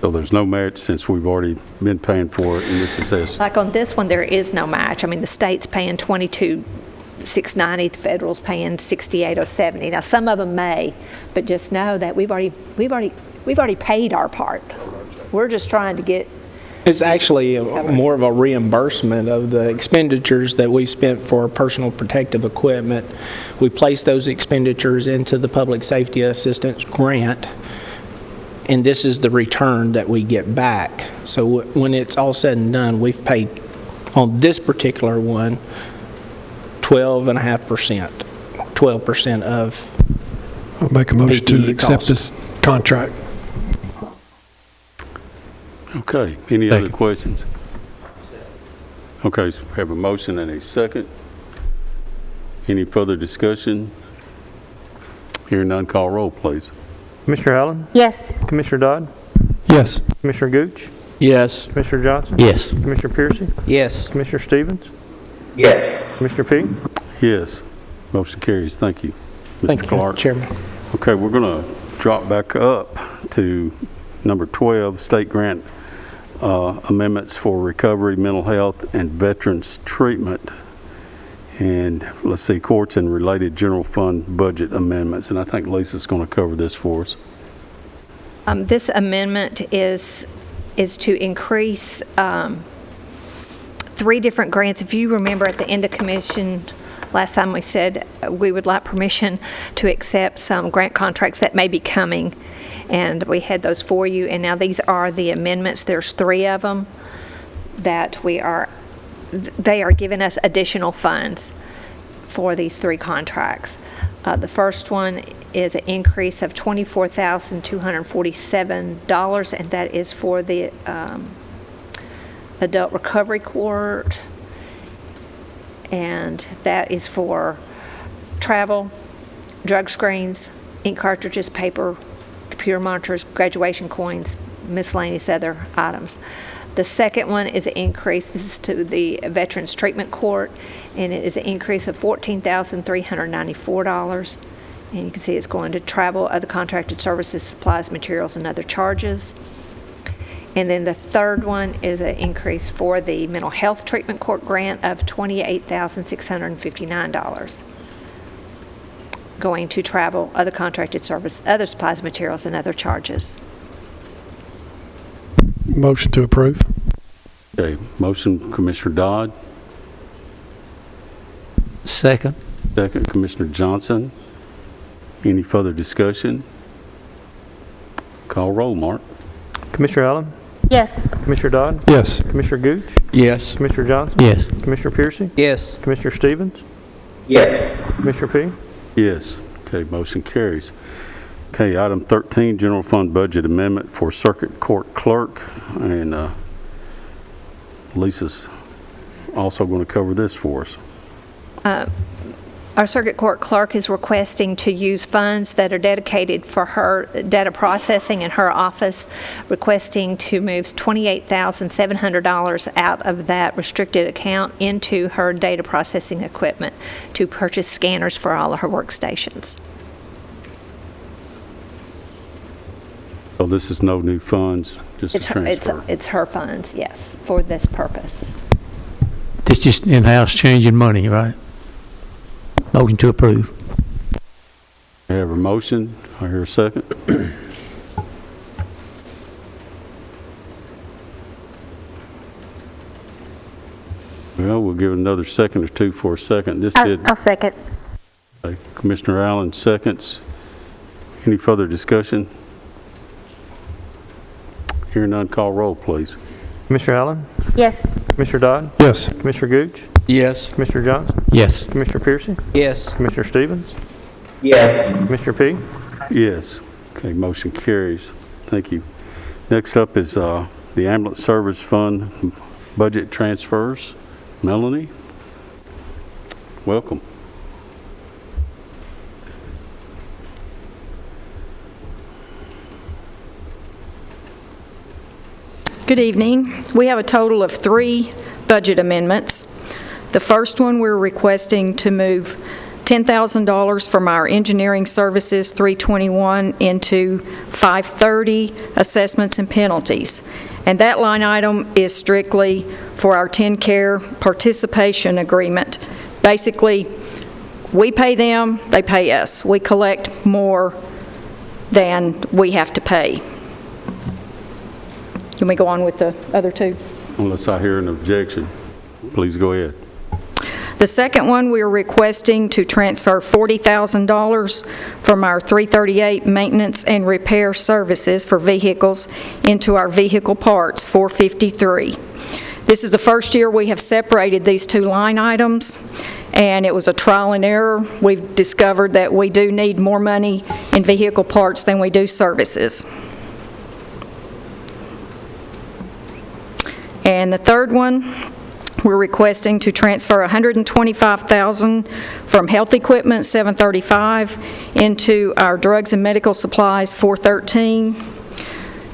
So there's no match since we've already been paying for it and this is this. Like on this one, there is no match. I mean, the state's paying $22,690, the federal's paying $68,070. Now, some of them may, but just know that we've already paid our part. We're just trying to get. It's actually more of a reimbursement of the expenditures that we spent for personal protective equipment. We place those expenditures into the Public Safety Assistance Grant, and this is the return that we get back. So when it's all said and done, we've paid on this particular one 12.5%, 12% of. I'll make a motion to PPE accept costs. this contract. Okay, any other questions? Okay, so we have a motion and a second. Any further discussion? Hearing none, call roll, please. Commissioner Allen? Yes. Commissioner Dodd? Yes. Commissioner Gooch? Yes. Commissioner Johnson? Yes. Commissioner Piercy? Yes. Commissioner Stevens? Yes. Commissioner Peak? Yes. Motion carries. Thank you, Thank Mr. you, Clark. Chairman. Okay, we're going to drop back up to number 12, state grant amendments for recovery, mental health, and veterans treatment. And let's see, courts and related general fund budget amendments. And I think Lisa's going to cover this for us. This amendment is to increase 3 different grants. If you remember at the end of commission, last time we said we would like permission to accept some grant contracts that may be coming. And we had those for you. And now these are the amendments. There's 3 of them that they are giving us additional funds for these 3 contracts. The first one is an increase of $24,247, and that is for the Adult Recovery Court, and that is for travel, drug screens, ink cartridges, paper, computer monitors, graduation coins, miscellaneous other items. The second one is an increase, this is to the Veterans Treatment Court, and it is an increase of $14,394. And you can see it's going to travel, other contracted services, supplies, materials, and other charges. And then the third one is an increase for the Mental Health Treatment Court grant of $28,659. Going to travel, other contracted service, other supplies, materials, and other charges. Motion to approve. Okay, motion, Commissioner Dodd. Second. Second, Commissioner Johnson. Any further discussion? Call roll, Mark. Commissioner Allen? Yes. Commissioner Dodd? Yes. Commissioner Gooch? Yes. Commissioner Johnson? Yes. Commissioner Piercy? Yes. Commissioner Stevens? Yes. Commissioner Peak? Yes. Okay, motion carries. Okay, item 13, general fund budget amendment for circuit court clerk. And Lisa's also going to cover this for us. Our circuit court clerk is requesting to use funds that are dedicated for her data processing in her office, requesting to move $28,700 out of that restricted account into her data processing equipment to purchase scanners for all of her workstations. So this is no new funds, just a transfer. It's her funds, yes, for this purpose. This just in-house changing money, right? Motion to approve. I have a motion. I hear a second. Well, we'll give it another second or two for a second. This did, I'll second. Commissioner Allen seconds. Any further discussion? Hearing none, call roll, please. Commissioner Allen? Yes. Commissioner Dodd? Yes. Commissioner Gooch? Yes. Commissioner Johnson? Yes. Commissioner Piercy? Yes. Commissioner Stevens? Yes. Commissioner P? Yes. Okay, motion carries. Thank you. Next up is the Ambulance Service Fund budget transfers. Melanie, welcome. Good evening. We have a total of 3 budget amendments. The first one, we're requesting to move $10,000 from our engineering services 321 into 530 assessments and penalties. And that line item is strictly for our TennCare participation agreement. Basically, we pay them, they pay us. We collect more than we have to pay. Can we go on with the other 2? Unless I hear an objection, please go ahead. The second one, we are requesting to transfer $40,000 from our 338 maintenance and repair services for vehicles into our vehicle parts 453. This is the first year we have separated these 2 line items, and it was a trial and error. We've discovered that we do need more money in vehicle parts than we do services. And the third one, we're requesting to transfer $125,000 from health equipment 735 into our drugs and medical supplies 413.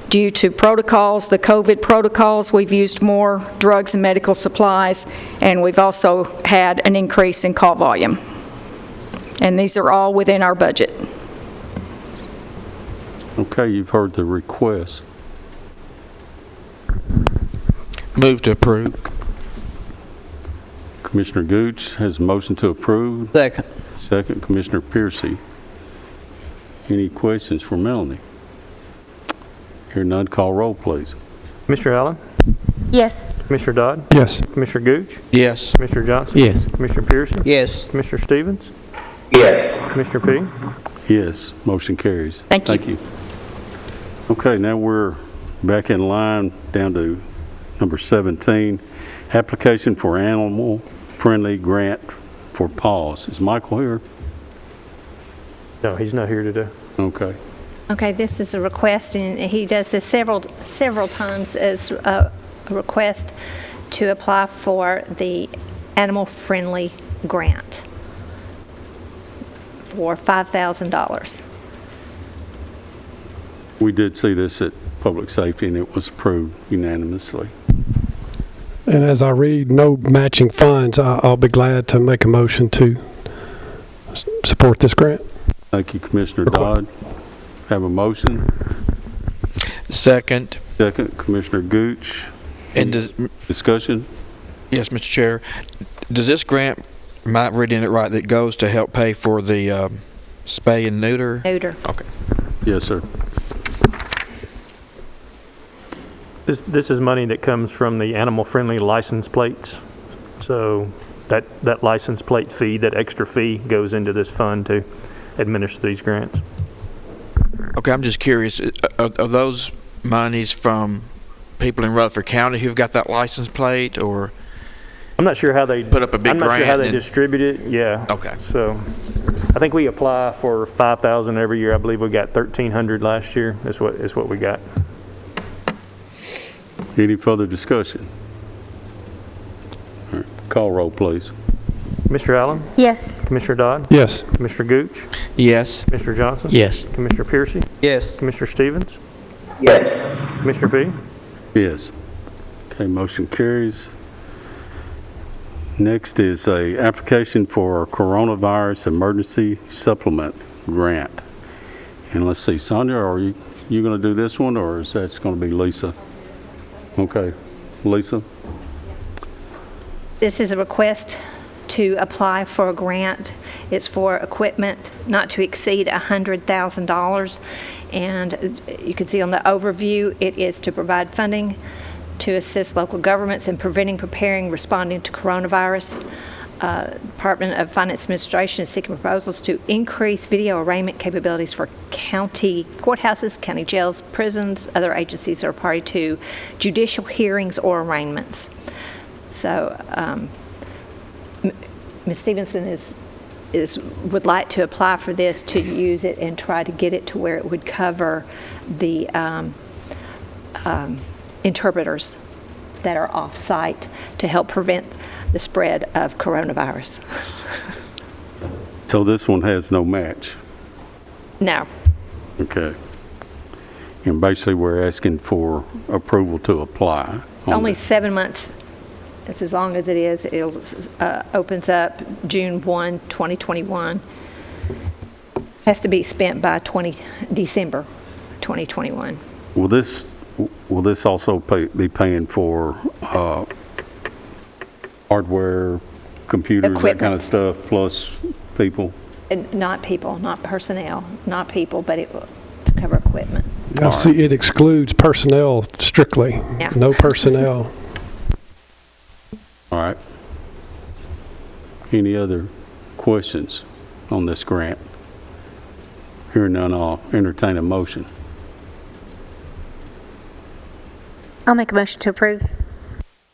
Due to protocols, the COVID protocols, we've used more drugs and medical supplies, and we've also had an increase in call volume. And these are all within our budget. Okay, you've heard the request. Move to approve. Commissioner Gooch has a motion to approve. Second. Second, Commissioner Piercy. Any questions for Melanie? Hear none, call roll, please. Commissioner Allen? Yes. Commissioner Dodd? Yes. Commissioner Gooch? Yes. Commissioner Johnson? Yes. Commissioner Piercy? Yes. Commissioner Stevens? Yes. Commissioner P? Yes, motion carries. Thank you. Okay, now we're back in line down to number 17, application for animal-friendly grant for PAWS. Is Michael here? No, he's not here today. Okay. Okay, this is a request, and he does this several times as a request to apply for the animal-friendly grant for $5,000. We did see this at Public Safety, and it was approved unanimously. And as I read no matching funds, I'll be glad to make a motion to support this grant. Thank you, Commissioner Dodd. Have a motion. Second. Second, Commissioner Gooch. And does, discussion? yes, Mr. Chair, does this grant, am I reading it right, that goes to help pay for the spay and neuter? Neuter. Okay. Yes, sir. This is money that comes from the animal-friendly license plates. So that license plate fee, that extra fee, goes into this fund to administer these grants. Okay, I'm just curious, are those monies from people in Rutherford County who've got that license plate, or? I'm not sure how they put up a big I'm not sure how grant they and- distribute it. Yeah. Okay. So I think we apply for $5,000 every year. I believe we got $1,300 last year. Is what we got. Any further discussion? All right, call roll, please. Commissioner Allen? Yes. Commissioner Dodd? Yes. Commissioner Gooch? Yes. Commissioner Johnson? Yes. Commissioner Piercy? Yes. Commissioner Stevens? Yes. Commissioner P? Yes. Okay, motion carries. Next is a application for a coronavirus emergency supplement grant. And let's see, Sonia, are you going to do this one, or is that going to be Lisa? Okay, Lisa? This is a request to apply for a grant. It's for equipment not to exceed $100,000. And you can see on the overview, it is to provide funding to assist local governments in preventing, preparing, responding to coronavirus. Department of Finance Administration is seeking proposals to increase video arraignment capabilities for county courthouses, county jails, prisons, other agencies that are party to judicial hearings or arraignments. So Ms. Stevenson would like to apply for this to use it and try to get it to where it would cover the interpreters that are off-site to help prevent the spread of coronavirus. So this one has no match? No. Okay. And basically, we're asking for approval to apply. Only 7 months. It's as long as it is. It opens up June 1, 2021. Has to be spent by December 2021. Will this also be paying for hardware, computers, that kind of stuff, plus people? Not people, not personnel, not people, but it will to cover equipment. I see it excludes personnel strictly. Yeah. No personnel. All right. Any other questions on this grant? Hearing none, I'll entertain a motion. I'll make a motion to approve.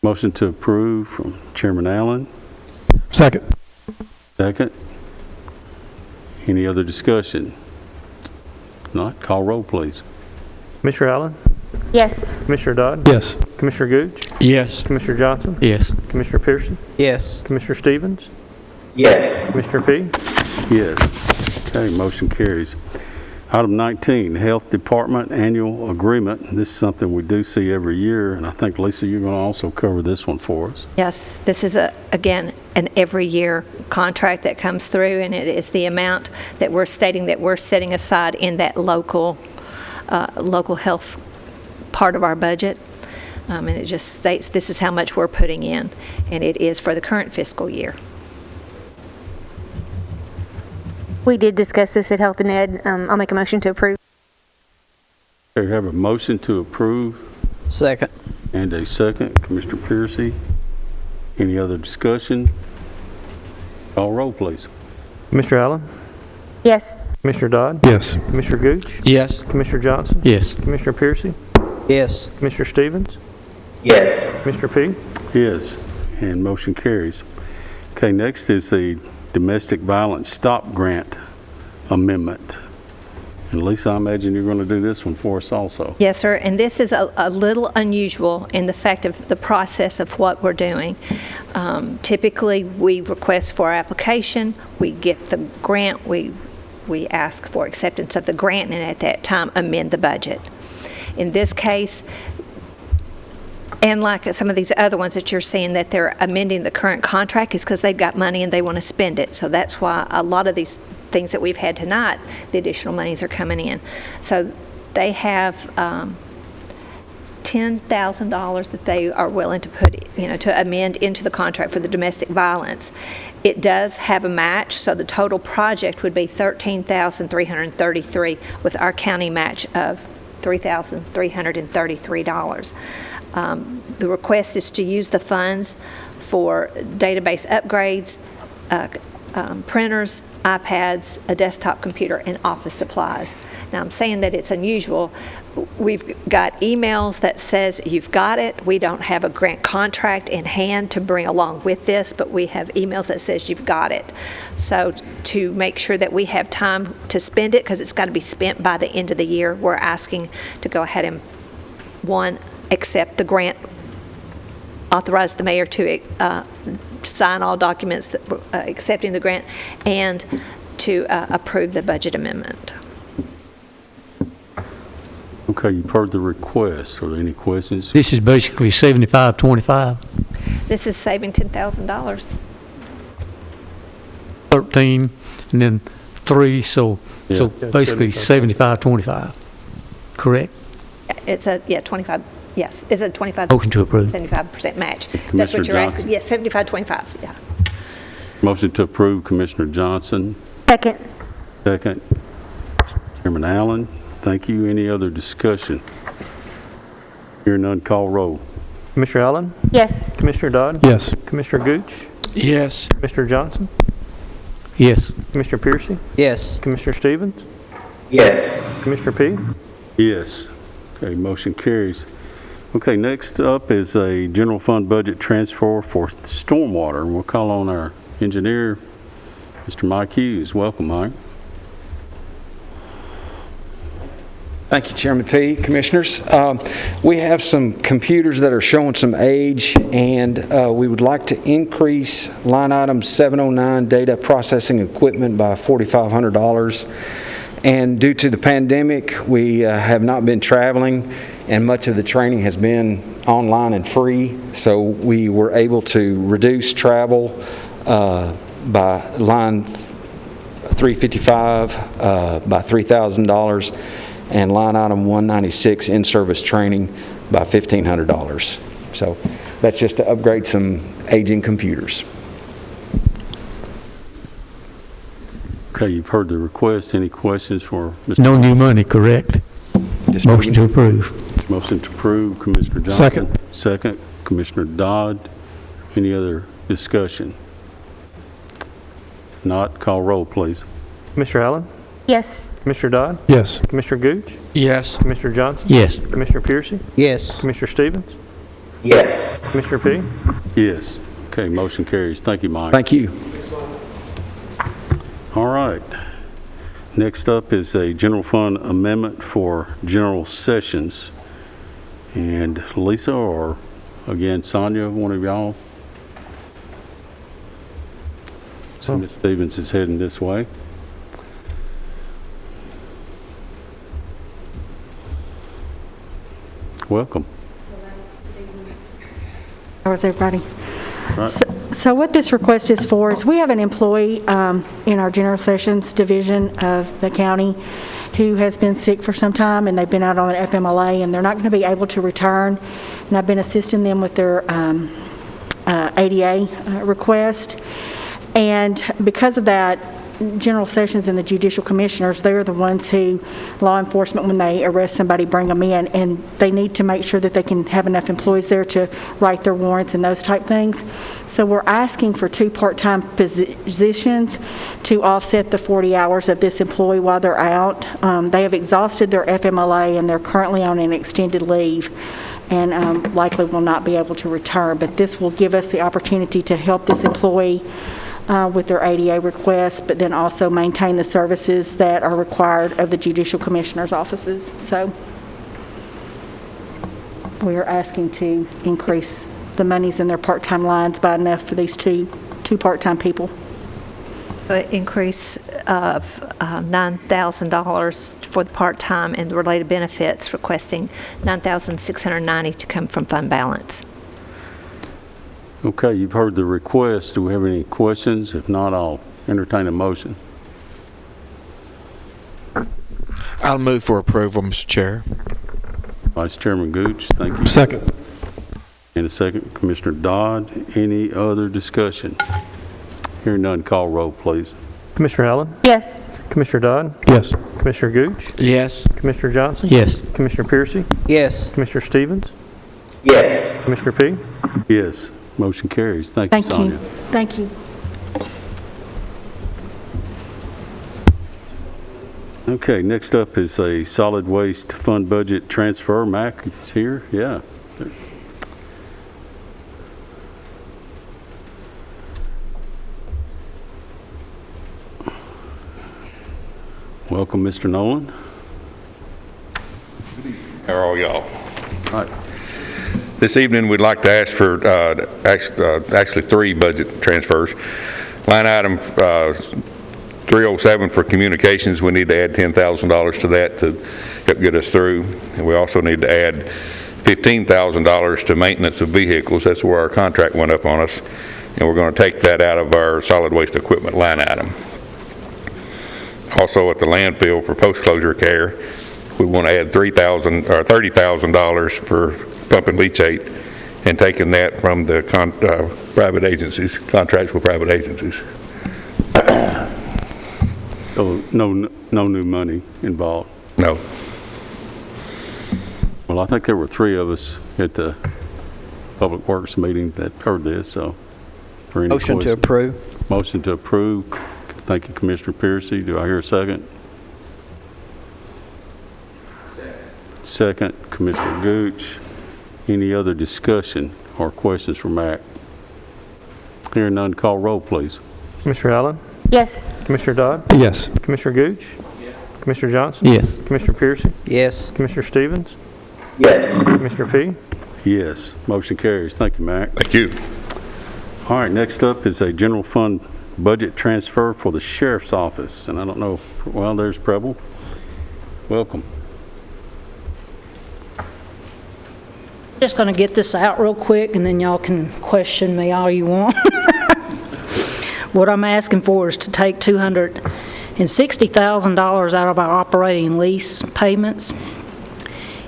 Motion to approve from Chairman Allen. Second. Second. Any other discussion? Not, call roll, please. Commissioner Allen? Yes. Commissioner Dodd? Yes. Commissioner Gooch? Yes. Commissioner Johnson? Yes. Commissioner Pearson? Yes. Commissioner Stevens? Yes. Commissioner P? Yes. Okay, motion carries. Item 19, Health Department Annual Agreement. This is something we do see every year, and I think, Lisa, you're going to also cover this one for us. Yes, this is, again, an every year contract that comes through, and it is the amount that we're stating that we're setting aside in that local health part of our budget. And it just states this is how much we're putting in, and it is for the current fiscal year. We did discuss this at Health and Ed. I'll make a motion to approve. Okay, we have a motion to approve Second. and a second. Commissioner Piercy, any other discussion? Call roll, please. Commissioner Allen? Yes. Commissioner Dodd? Yes. Commissioner Gooch? Yes. Commissioner Johnson? Yes. Commissioner Piercy? Yes. Commissioner Stevens? Yes. Commissioner P? Yes, and motion carries. Okay, next is the Domestic Violence Stop Grant Amendment. And Lisa, I imagine you're going to do this one for us also. Yes, sir, and this is a little unusual in the fact of the process of what we're doing. Typically, we request for our application, we get the grant, we ask for acceptance of the grant, and at that time, amend the budget. In this case, and like some of these other ones that you're seeing that they're amending the current contract is because they've got money and they want to spend it. So that's why a lot of these things that we've had tonight, the additional monies are coming in. So they have $10,000 that they are willing to put, to amend into the contract for the domestic violence. It does have a match, so the total project would be $13,333 with our county match of $3,333. The request is to use the funds for database upgrades, printers, iPads, a desktop computer, and office supplies. Now, I'm saying that it's unusual. We've got emails that says you've got it. We don't have a grant contract in hand to bring along with this, but we have emails that says you've got it. So to make sure that we have time to spend it, because it's got to be spent by the end of the year, we're asking to go ahead and, one, accept the grant, authorize the mayor to sign all documents that, accepting the grant, and to approve the budget amendment. Okay, you've heard the request. Are there any questions? This is basically 75-25, This is saving $10,000. 13, and then 3, so Yeah. basically 75-25, correct? It's a, 25, yes, it's a 25. Motion to approve. 75% match. That's Commissioner what you're asking. Johnson? Yes, 75-25, yeah. Motion to approve, Commissioner Johnson. Second. Second, Chairman Allen. Thank you. Any other discussion? Hearing none, call roll. Commissioner Allen? Yes. Commissioner Dodd? Yes. Commissioner Gooch? Yes. Commissioner Johnson? Yes. Commissioner Piercy? Yes. Commissioner Stevens? Yes. Commissioner P? Yes. Okay, motion carries. Okay, next up is a general fund budget transfer for stormwater, and we'll call on our engineer, Mr. Mike Hughes. Welcome, Mike. Thank you, Chairman P. Commissioners. We have some computers that are showing some age, and we would like to increase line item 709 data processing equipment by $4,500. And due to the pandemic, we have not been traveling, and much of the training has been online and free. So we were able to reduce travel by line 355 by $3,000. And line item 196, in-service training, by $1,500. So that's just to upgrade some aging computers. Okay, you've heard the request. Any questions for Mr.? No new money, correct? Motion to approve. Motion to approve, Commissioner Johnson. Second. Second, Commissioner Dodd. Any other discussion? Not, call roll, please. Commissioner Allen? Yes. Commissioner Dodd? Yes. Commissioner Gooch? Yes. Commissioner Johnson? Yes. Commissioner Piercy? Yes. Commissioner Stevens? Yes. Commissioner P? Yes. Okay, motion carries. Thank you, Mike. Thank you. All right. Next up is a general fund amendment for general sessions. And Lisa, or again, Sonia, one of y'all? So Ms. Stevens is heading this way. Welcome. How is everybody? Right. So what this request is for is we have an employee in our general sessions division of the county who has been sick for some time, and they've been out on an FMLA, and they're not going to be able to return. And I've been assisting them with their ADA request. And because of that, general sessions and the judicial commissioners, they're the ones who, law enforcement, when they arrest somebody, bring them in, and they need to make sure that they can have enough employees there to write their warrants and those type things. So we're asking for 2 part-time positions to offset the 40 hours of this employee while they're out. They have exhausted their FMLA, and they're currently on an extended leave, and likely will not be able to return. But this will give us the opportunity to help this employee with their ADA requests, but then also maintain the services that are required of the judicial commissioner's offices. So we are asking to increase the monies in their part-time lines by enough for these two part-time people. An increase of $9,000 for the part-time and the related benefits, requesting $9,690 to come from fund balance. Okay, you've heard the request. Do we have any questions? If not, I'll entertain a motion. I'll move for approval, Mr. Chair. Vice Chairman Gooch, thank you. Second. In a second, Commissioner Dodd. Any other discussion? Hearing none, call roll, please. Commissioner Allen? Yes. Commissioner Dodd? Yes. Commissioner Gooch? Yes. Commissioner Johnson? Yes. Commissioner Piercy? Yes. Commissioner Stevens? Yes. Commissioner P? Yes, motion carries. Thank you, Thank Sonia. you. Thank you. Okay, next up is a solid waste fund budget transfer. Mac is here, yeah. Welcome, Mr. Nolan. How are all y'all? All right. This evening, we'd like to ask for actually 3 budget transfers. Line item 307 for communications, we need to add $10,000 to that to help get us through. And we also need to add $15,000 to maintenance of vehicles. That's where our contract went up on us. And we're going to take that out of our solid waste equipment line item. Also at the landfill for post-closure care, we want to add $30,000 for pump and leachate and taking that from the private agencies, contracts with private agencies. So no new money involved? No. Well, I think there were 3 of us at the Public Works meeting that heard this, so. For any Motion to questions? approve. Motion to approve. Thank you, Commissioner Piercy. Do I hear a second? Second, Commissioner Gooch. Any other discussion or questions for Mac? Hearing none, call roll, please. Commissioner Allen? Yes. Commissioner Dodd? Yes. Commissioner Gooch? Commissioner Johnson? Yes. Commissioner Piercy? Yes. Commissioner Stevens? Yes. Commissioner Fee? Yes. Motion carries. Thank you, Mac. Thank you. All right, next up is a general fund budget transfer for the sheriff's office. And I don't know, well, there's Preble. Welcome. Just going to get this out real quick, and then y'all can question me all you want. What I'm asking for is to take $260,000 out of our operating lease payments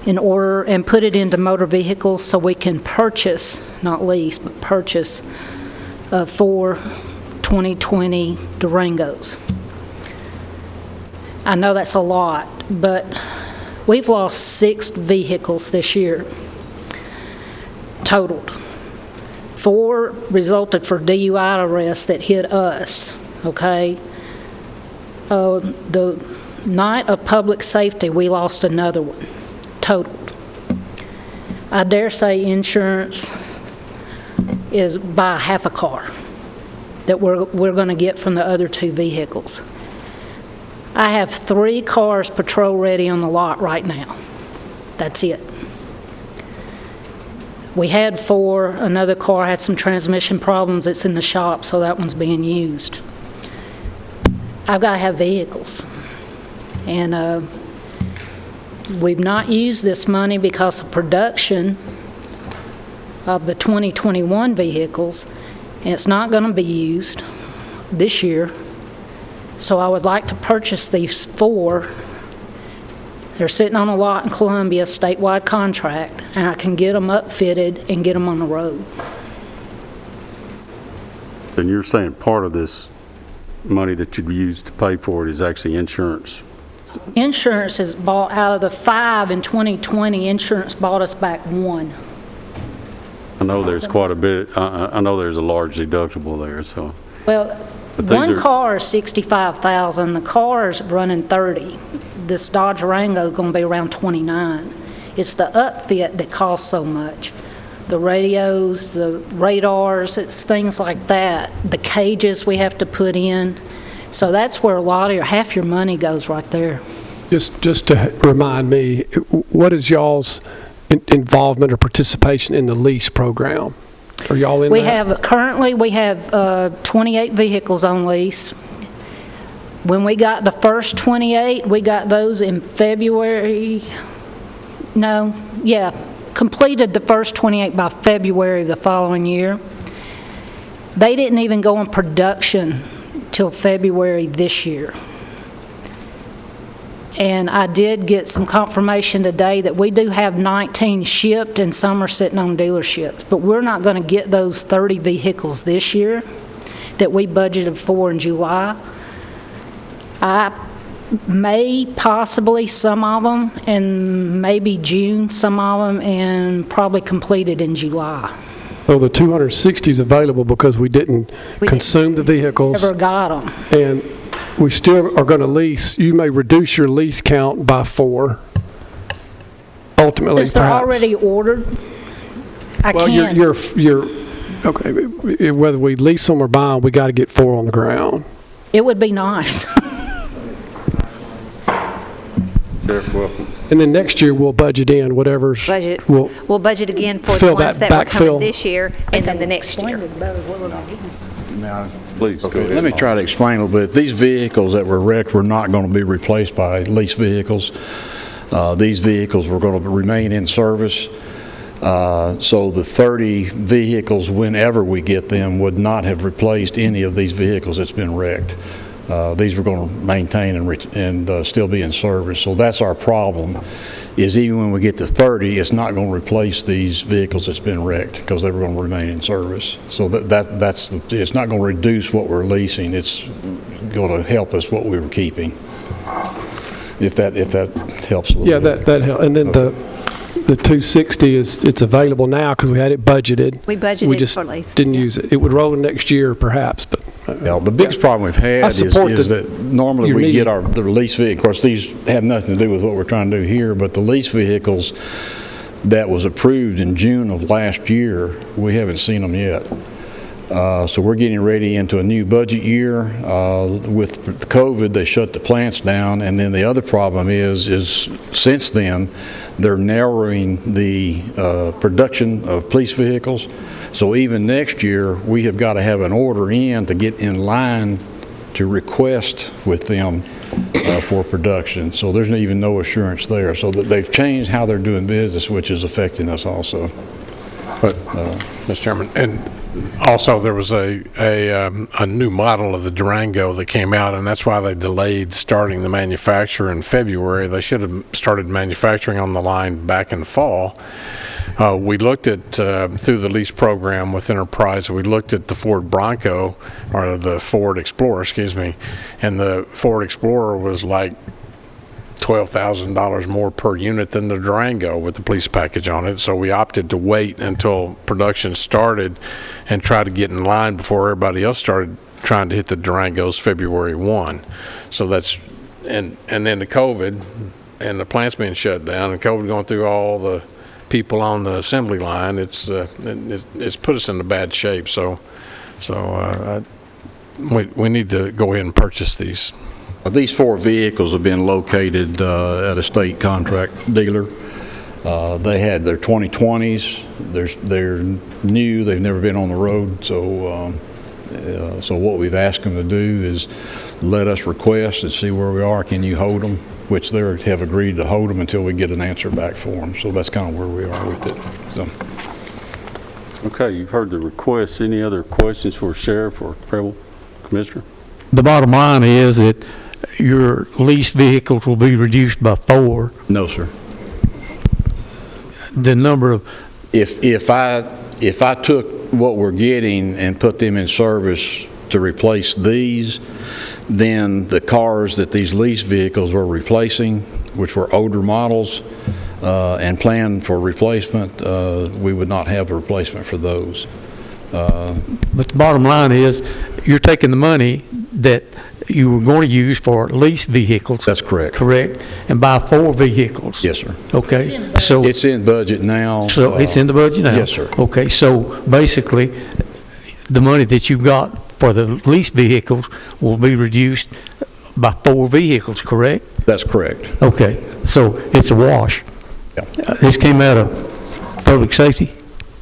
in order and put it into motor vehicles so we can purchase, not lease, but purchase 4 2020 Durangos. I know that's a lot, but we've lost 6 vehicles this year, totaled. 4 resulted for DUI arrests that hit us, okay? The night of public safety, we lost another one, totaled. I dare say insurance is by half a car that we're going to get from the other 2 vehicles. I have 3 cars patrol ready on the lot right now. That's it. We had 4, another car had some transmission problems, it's in the shop, so that one's being used. I've got to have vehicles. And we've not used this money because of production of the 2021 vehicles, and it's not going to be used this year. So I would like to purchase these 4. They're sitting on a lot in Columbia, statewide contract, and I can get them upfitted and get them on the road. And you're saying part of this money that you'd use to pay for it is actually insurance? Insurance is bought out of the 5 in 2020. Insurance bought us back 1. I know there's quite a bit, I know there's a large deductible there, so. Well, But these one are- car is $65,000. The car is running $30,000. This Dodge Durango is going to be around $29,000. It's the upfit that costs so much. The radios, the radars, it's things like that. The cages we have to put in. So that's where a lot of half your money goes right there. Just to remind me, what is y'all's involvement or participation in the lease program? Are y'all in that? Currently we have 28 vehicles on lease. When we got the first 28, we got those in February. Completed the first 28 by February of the following year. They didn't even go in production till February this year. And I did get some confirmation today that we do have 19 shipped and some are sitting on dealerships. But we're not going to get those 30 vehicles this year that we budgeted for in July. I may possibly some of them, and maybe June some of them, and probably completed in July. So the 260 is available because we didn't consume the vehicles. Never got them. And we still are going to lease. You may reduce your lease count by 4. Ultimately, Because they're perhaps. already ordered, I Well, can't. you're okay. Whether we lease them or buy them, we got to get 4 on the ground. It would be nice. Sheriff, welcome. And then next year we'll budget in whatever's. Budget. We'll budget again for the fill ones that that were coming backfill. this year and then the next year. Please, go ahead. Let me try to explain a little bit. These vehicles that were wrecked were not going to be replaced by lease vehicles. These vehicles were going to remain in service. So the 30 vehicles, whenever we get them, would not have replaced any of these vehicles that's been wrecked. These we're going to maintain and still be in service. So that's our problem, is even when we get to 30, it's not going to replace these vehicles that's been wrecked because they were going to remain in service. So it's not going to reduce what we're leasing. It's going to help us what we were keeping. If that helps a little bit. Yeah, that helps. And then the 260 it's available now because we had it budgeted. We budgeted We just for lease. didn't use it. It would roll next year perhaps, but. Yeah, the biggest problem we've had is that normally your we need. get the lease vehicle. Of course, these have nothing to do with what we're trying to do here, but the lease vehicles that was approved in June of last year, we haven't seen them yet. So we're getting ready into a new budget year. With COVID, they shut the plants down, and then the other problem is since then, they're narrowing the production of police vehicles. So even next year, we have got to have an order in to get in line to request with them for production. So there's even no assurance there. So that they've changed how they're doing business, which is affecting us also. But, Mr. Chairman, and also there was a new model of the Durango that came out, and that's why they delayed starting the manufacture in February. They should have started manufacturing on the line back in the fall. We looked at, through the lease program with Enterprise, we looked at the Ford Bronco, or the Ford Explorer, excuse me, and the Ford Explorer was like $12,000 more per unit than the Durango with the police package on it. So we opted to wait until production started and try to get in line before everybody else started trying to hit the Durangos February 1. So that's, and then the COVID and the plants being shut down and COVID going through all the people on the assembly line, it's put us in a bad shape. So we need to go ahead and purchase these. These 4 vehicles have been located at a state contract dealer. They had their 2020s. They're new. They've never been on the road. So what we've asked them to do is let us request and see where we are. Can you hold them? Which they have agreed to hold them until we get an answer back for them. So that's kind of where we are with it. So. Okay, you've heard the request. Any other questions for Sheriff or Preble, Commissioner? The bottom line is that your leased vehicles will be reduced by 4. No, sir. The number of... If I took what we're getting and put them in service to replace these, then the cars that these leased vehicles were replacing, which were older models, and planned for replacement, we would not have a replacement for those. But the bottom line is, you're taking the money that you were going to use for leased vehicles. That's correct. Correct? And buy 4 vehicles. Yes, sir. Okay. So it's in budget now. So it's in the budget now? Yes, sir. Okay. So basically, the money that you've got for the leased vehicles will be reduced by 4 vehicles, correct? That's correct. Okay. So it's a wash. Yeah. This came out of public safety?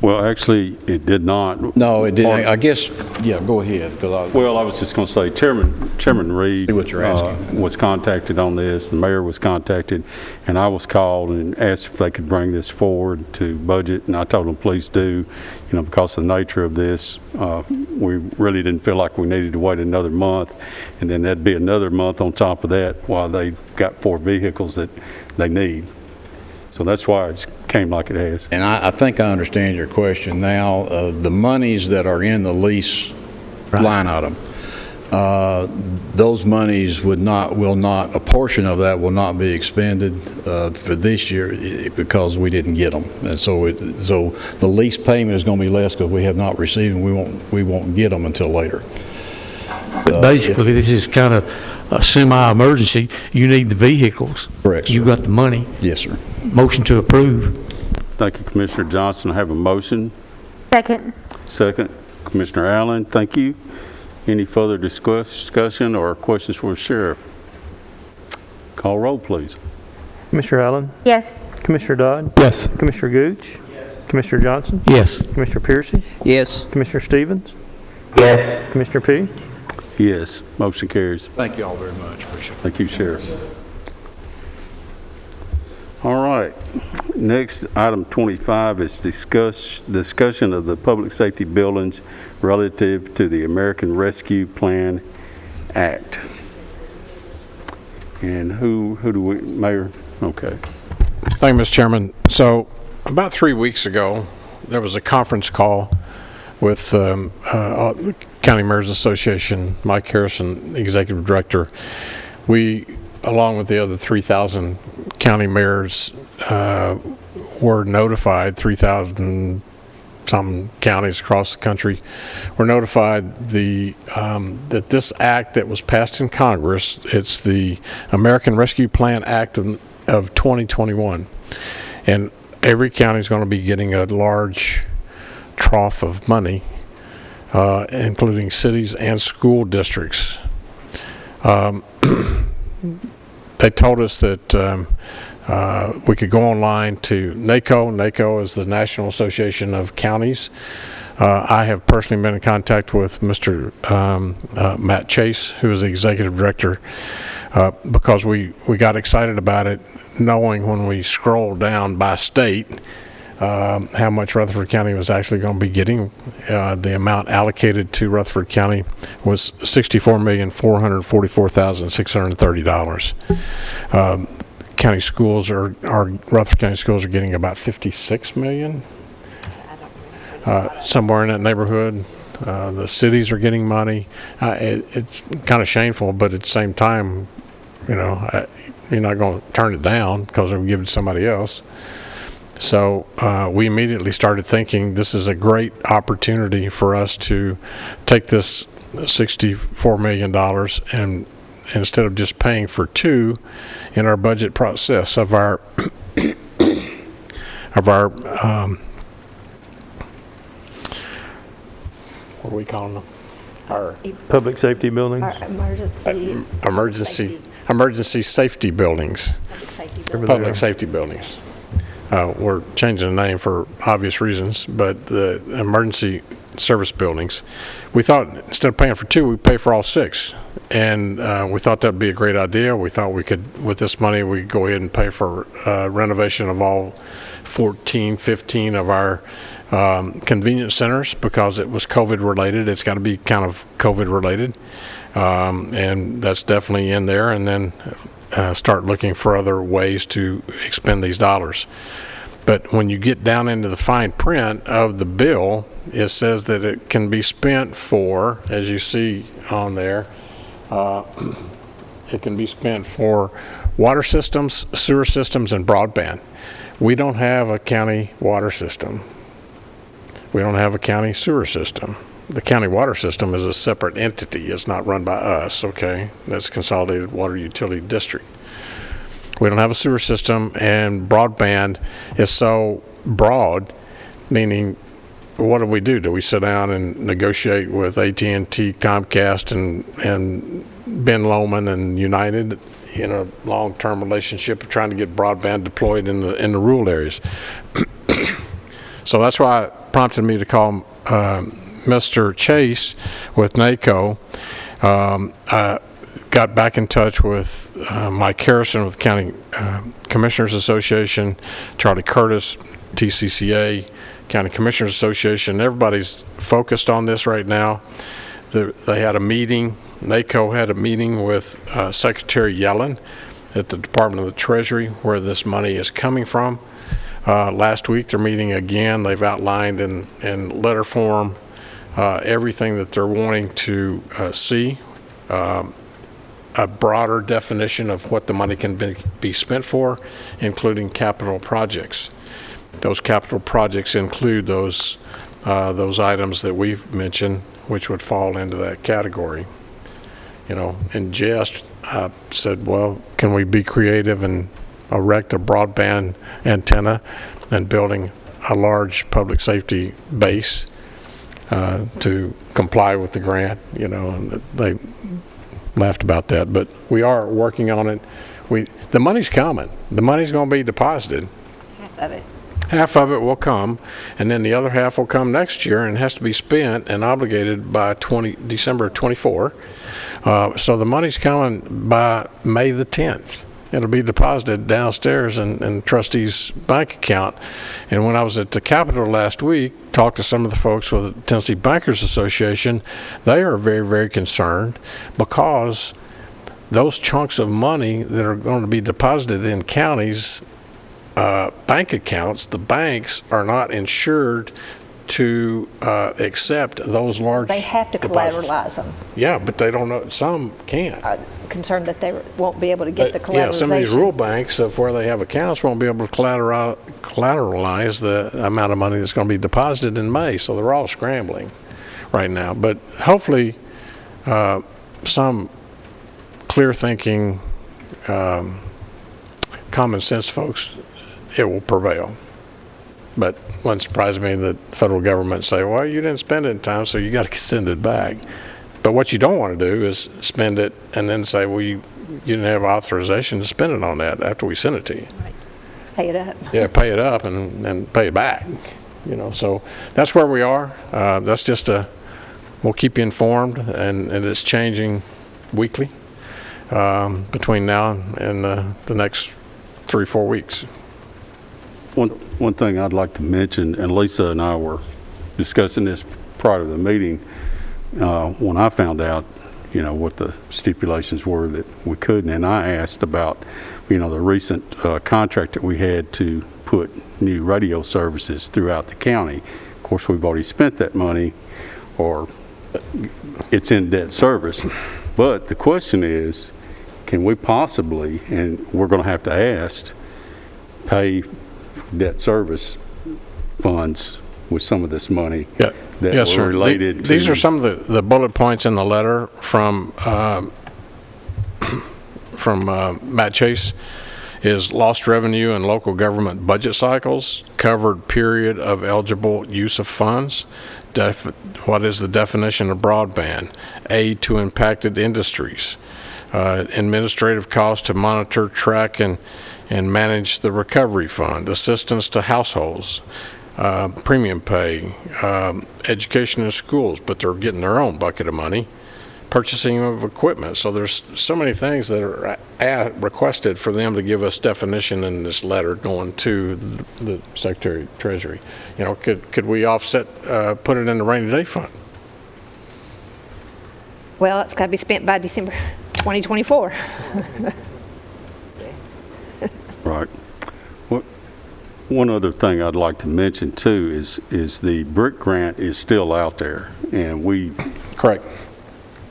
Well, actually, it did not. No, it didn't. I guess, yeah, go ahead. Well, I was just going to say, Chairman Reed See what you're asking. Was contacted on this, the mayor was contacted, and I was called and asked if they could bring this forward to budget, and I told them, please do, because of the nature of this, we really didn't feel like we needed to wait another month, and then that'd be another month on top of that while they got 4 vehicles that they need. So that's why it came like it has. And I think I understand your question now. The monies that are in the lease line item, those monies will not, a portion of that will not be expended for this year because we didn't get them. And so the lease payment is going to be less because we have not received them. We won't get them until later. But basically, this is kind of a semi-emergency. You need the vehicles. Correct, sir. You got the money. Yes, sir. Motion to approve. Thank you, Commissioner Johnson. I have a motion. Second. Second, Commissioner Allen. Thank you. Any further discussion or questions for the Sheriff? Call roll, please. Commissioner Allen? Yes. Commissioner Dodd? Yes. Commissioner Gooch? Yes. Commissioner Johnson? Yes. Commissioner Piercy? Yes. Commissioner Stevens? Yes. Commissioner P? Yes. Motion carries. Thank you all very much. Appreciate it. Thank you, Sheriff. All right. Next, item 25 is discussion of the public safety buildings relative to the American Rescue Plan Act. And who do we, Mayor? Okay. Thank you, Mr. Chairman. So about 3 weeks ago, there was a conference call with the County Mayors Association, Mike Harrison, Executive Director. We, along with the other 3,000 county mayors, were notified, 3,000 some counties across the country were notified that this act that was passed in Congress, it's the American Rescue Plan Act of 2021. And every county is going to be getting a large trough of money, including cities and school districts. They told us that we could go online to NACO. NACO is the National Association of Counties. I have personally been in contact with Mr. Matt Chase, who is the executive director, because we got excited about it, knowing when we scrolled down by state how much Rutherford County was actually going to be getting. The amount allocated to Rutherford County was $64,444,630. County schools Rutherford County schools are getting about $56 million, somewhere in that neighborhood. The cities are getting money. It's kind of shameful, but at the same time, you're not going to turn it down because they'll give it to somebody else. So we immediately started thinking this is a great opportunity for us to take this $64 million and instead of just paying for two in our budget process of our what are we calling them? Our public safety buildings. Emergency safety buildings. Public safety buildings. We're changing the name for obvious reasons, but the emergency service buildings. We thought instead of paying for two, we'd pay for all six. And we thought that'd be a great idea. We thought we could, with this money, we'd go ahead and pay for renovation of all 14, 15 of our convenience centers because it was COVID related. It's got to be kind of COVID related. And that's definitely in there. And then start looking for other ways to expend these dollars. But when you get down into the fine print of the bill, it says that it can be spent for, as you see on there, it can be spent for water systems, sewer systems, and broadband. We don't have a county water system. We don't have a county sewer system. The county water system is a separate entity. It's not run by us, okay? That's Consolidated Water Utility District. We don't have a sewer system, and broadband is so broad, meaning what do? Do we sit down and negotiate with AT&T, Comcast, and Ben Lomond and United in a long-term relationship of trying to get broadband deployed in the rural areas? So that's why it prompted me to call Mr. Chase with NACO. Got back in touch with Mike Harrison with the County Commissioners Association, Charlie Curtis, TCCA, County Commissioners Association. Everybody's focused on this right now. They had a meeting, NACO had a meeting with Secretary Yellen at the Department of the Treasury where this money is coming from. Last week they're meeting again. They've outlined in letter form everything that they're wanting to see. A broader definition of what the money can be spent for, including capital projects. Those capital projects include those items that we've mentioned, which would fall into that category. In jest, I said, well, can we be creative and erect a broadband antenna and building a large public safety base to comply with the grant? And they laughed about that, but we are working on it. The money's coming. The money's going to be deposited. Half of it. Half of it will come, and then the other half will come next year and has to be spent and obligated by December 24. So the money's coming by May the 10th. It'll be deposited downstairs in trustee's bank account. And when I was at the Capitol last week, talked to some of the folks with the Tennessee Bankers Association, they are very, very concerned because those chunks of money that are going to be deposited in counties' bank accounts, the banks are not insured to accept those large They have to deposits. collateralize them. Yeah, but they don't know, some can't. Concerned that they won't be able to get the collateralization. Yeah, some of these rural banks, of where they have accounts, won't be able to collateralize the amount of money that's going to be deposited in May, so they're all scrambling right now. But hopefully, some clear-thinking, common-sense folks, it will prevail. But it wouldn't surprise me that the federal government say, well, you didn't spend it in time, so you got to send it back. But what you don't want to do is spend it and then say, well, you didn't have authorization to spend it on that after we sent it to you. Right. Pay it up. Yeah, pay it up and pay it back. You know, so that's where we are. That's just we'll keep you informed, and it's changing weekly between now and the next 3-4 weeks. One thing I'd like to mention, and Lisa and I were discussing this prior to the meeting, when I found out, what the stipulations were that we couldn't, and I asked about, the recent contract that we had to put new radio services throughout the county. Of course, we've already spent that money, or it's in debt service. But the question is, can we possibly, and we're going to have to ask, pay debt service funds with some of this money that yes, were sir. related to... These are some of the bullet points in the letter from Matt Chase. Is lost revenue and local government budget cycles, covered period of eligible use of funds, what is the definition of broadband, aid to impacted industries, administrative costs to monitor, track, and manage the recovery fund, assistance to households, premium pay, education in schools, but they're getting their own bucket of money, purchasing of equipment. So there's so many things that are requested for them to give us definition in this letter going to the Secretary of Treasury. Could we offset, put it in the rainy day fund? Well, it's got to be spent by December 2024. Right. One other thing I'd like to mention too is the BRIC grant is still out there, and we correct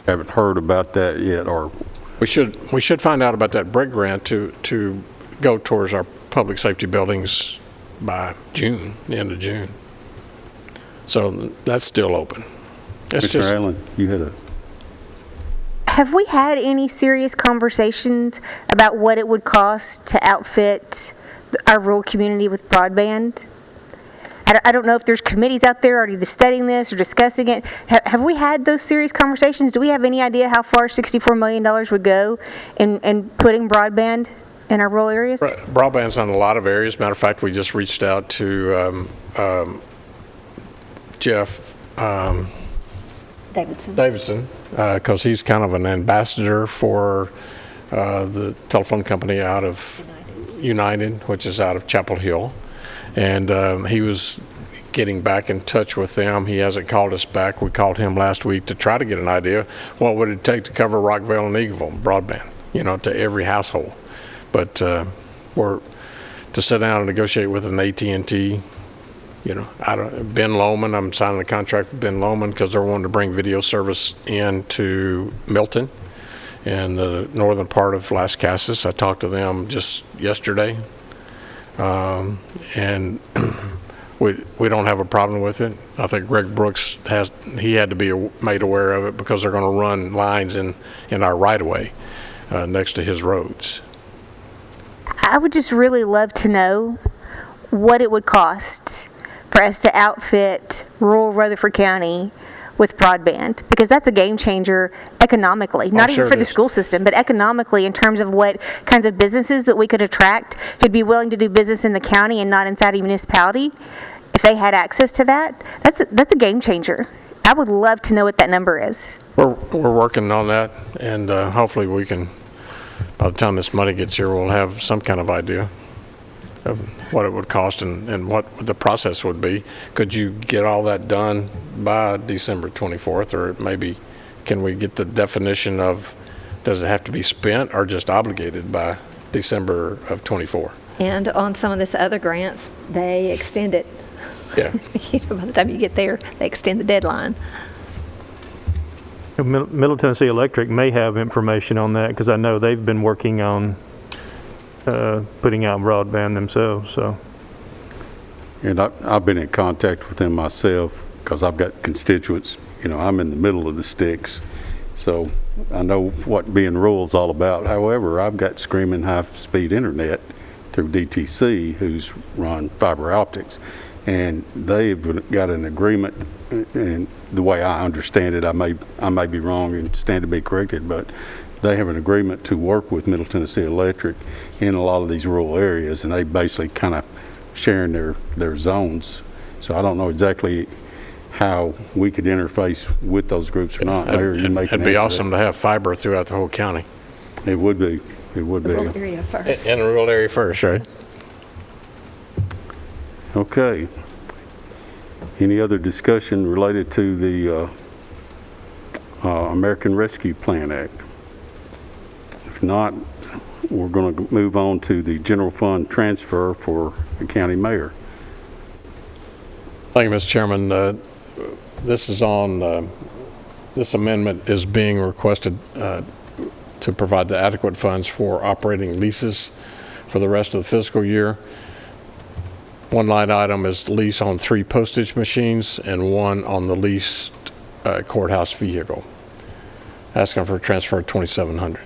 haven't heard about that yet, or we should find out about that BRIC grant to go towards our public safety buildings by June, the end of June. So that's still open. Mr. Allen, you had a... Have we had any serious conversations about what it would cost to outfit our rural community with broadband? I don't know if there's committees out there already studying this or discussing it. Have we had those serious conversations? Do we have any idea how far $64 million would go in putting broadband in our rural areas? Broadband's in a lot of areas. Matter of fact, we just reached out to Jeff Davidson, because he's kind of an ambassador for the telephone company out of United, which is out of Chapel Hill. And he was getting back in touch with them. He hasn't called us back. We called him last week to try to get an idea what would it take to cover Rockville and Eagleville broadband, to every household. But we're to sit down and negotiate with an AT&T. Ben Lomond, I'm signing a contract with Ben Lomond because they're wanting to bring video service into Milton in the northern part of Las Casas. I talked to them just yesterday. And we don't have a problem with it. I think Greg Brooks had to be made aware of it because they're going to run lines in our right-of-way next to his roads. I would just really love to know what it would cost for us to outfit rural Rutherford County with broadband, because that's a game changer economically, not even for the school system, but economically in terms of what kinds of businesses that we could attract who'd be willing to do business in the county and not inside a municipality. If they had access to that, that's a game changer. I would love to know what that number is. We're working on that, and hopefully we can, by the time this money gets here, we'll have some kind of idea of what it would cost and what the process would be. Could you get all that done by December 24th, or maybe can we get the definition of Does it have to be spent or just obligated by December of '24? And on some of this other grants, they extend it. Yeah. By the time you get there, they extend the deadline. Middle Tennessee Electric may have information on that, because I know they've been working on putting out broadband themselves, so. And I've been in contact with them myself, because I've got constituents, I'm in the middle of the sticks, so I know what being rural is all about. However, I've got screaming high-speed internet through DTC, who's run fiber optics, and they've got an agreement, and the way I understand it, I may be wrong and stand to be corrected, but they have an agreement to work with Middle Tennessee Electric in a lot of these rural areas, and they basically kind of sharing their zones. So I don't know exactly how we could interface with those groups or not. It'd be awesome to have fiber throughout the whole county. It would be. It would be. Rural area first. In a rural area first, right? Okay. Any other discussion related to the American Rescue Plan Act? If not, we're going to move on to the general fund transfer for the county mayor. Thank you, Mr. Chairman. This amendment is being requested to provide the adequate funds for operating leases for the rest of the fiscal year. One line item is lease on 3 postage machines and 1 on the leased courthouse vehicle. Asking for a transfer of $2,700.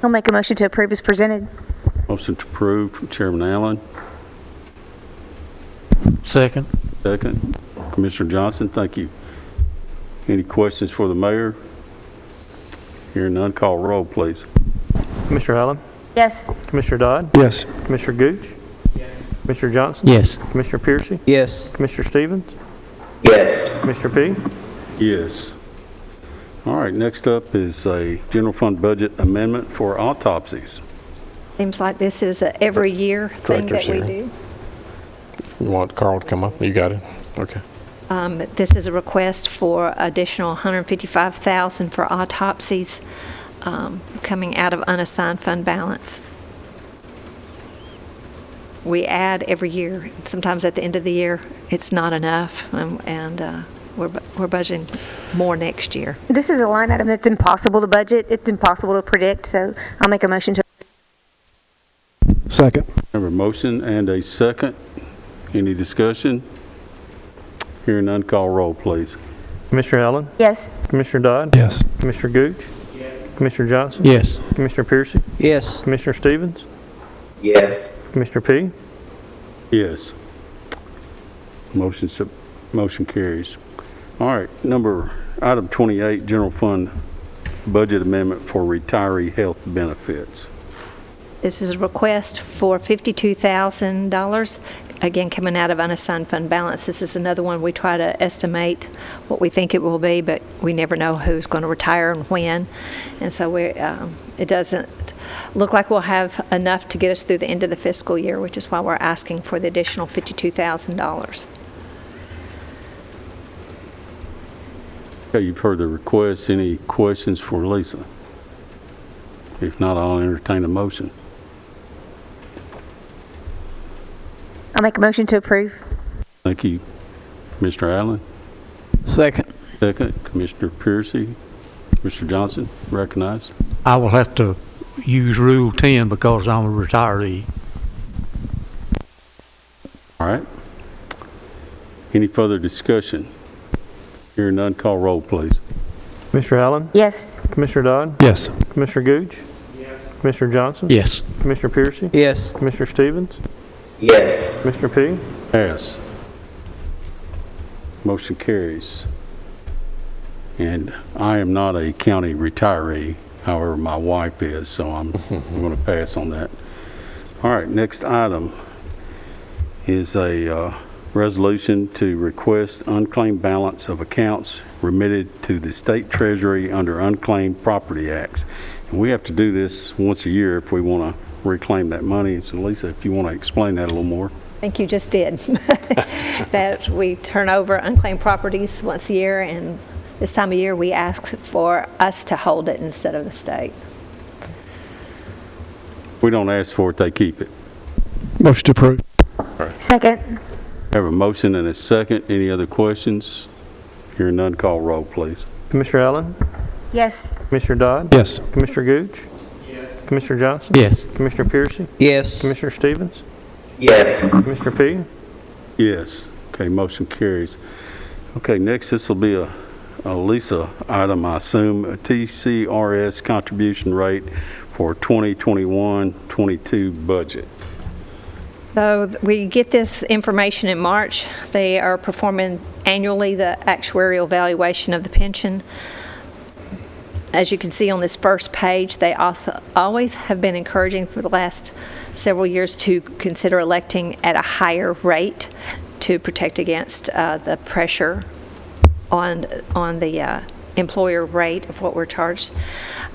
I'll make a motion to approve as presented. Motion to approve from Chairman Allen. Second. Second. Commissioner Johnson, thank you. Any questions for the mayor? Hearing none, call roll, please. Commissioner Allen? Yes. Commissioner Dodd? Yes. Commissioner Gooch? Yes. Commissioner Johnson? Yes. Commissioner Piercy? Yes. Commissioner Stevens? Yes. Commissioner P? Yes. All right, next up is a general fund budget amendment for autopsies. Seems like this is a every year thing that we Director's do. You want Carl to come up? You got it? Okay. This is a request for additional $155,000 for autopsies coming out of unassigned fund balance. We add every year. Sometimes at the end of the year, it's not enough, and we're budgeting more next year. This is a line item that's impossible to budget. It's impossible to predict, so I'll make a motion to. Second. Have a motion and a second. Any discussion? Hearing none, call roll, please. Commissioner Allen? Yes. Commissioner Dodd? Yes. Commissioner Gooch? Yes. Commissioner Johnson? Yes. Commissioner Piercy? Yes. Commissioner Stevens? Yes. Commissioner P? Yes. Motion carries. All right, item 28, general fund budget amendment for retiree health benefits. This is a request for $52,000, again, coming out of unassigned fund balance. This is another one we try to estimate what we think it will be, but we never know who's going to retire and when. And so it doesn't look like we'll have enough to get us through the end of the fiscal year, which is why we're asking for the additional $52,000. Okay, you've heard the request. Any questions for Lisa? If not, I'll entertain a motion. I'll make a motion to approve. Thank you, Mr. Allen. Second. Second, Commissioner Piercy. Mr. Johnson, recognized. I will have to use Rule 10 because I'm a retiree. All right. Any further discussion? Hearing none, call roll, please. Commissioner Allen? Yes. Commissioner Dodd? Yes. Commissioner Gooch? Yes. Commissioner Johnson? Yes. Commissioner Piercy? Yes. Commissioner Stevens? Yes. Commissioner P? Pass. Motion carries. And I am not a county retiree, however, my wife is, so I'm going to pass on that. All right, next item is a resolution to request unclaimed balance of accounts remitted to the state treasury under unclaimed property acts. And we have to do this once a year if we want to reclaim that money. So Lisa, if you want to explain that a little more. I think you just did. That we turn over unclaimed properties once a year, and this time of year, we ask for us to hold it instead of the state. We don't ask for it, they keep it. Motion to approve. Second. Have a motion and a second. Any other questions? Hearing none, call roll, please. Commissioner Allen? Yes. Commissioner Dodd? Yes. Commissioner Gooch? Commissioner Johnson? Yes. Commissioner Piercy? Yes. Commissioner Stevens? Yes. Commissioner P? Yes. Okay, motion carries. Okay, next, this will be a Lisa item, I assume, a TCRS contribution rate for 2021-22 budget. So we get this information in March. They are performing annually the actuarial valuation of the pension. As you can see on this first page, they also always have been encouraging for the last several years to consider electing at a higher rate to protect against the pressure on the employer rate of what we're charged.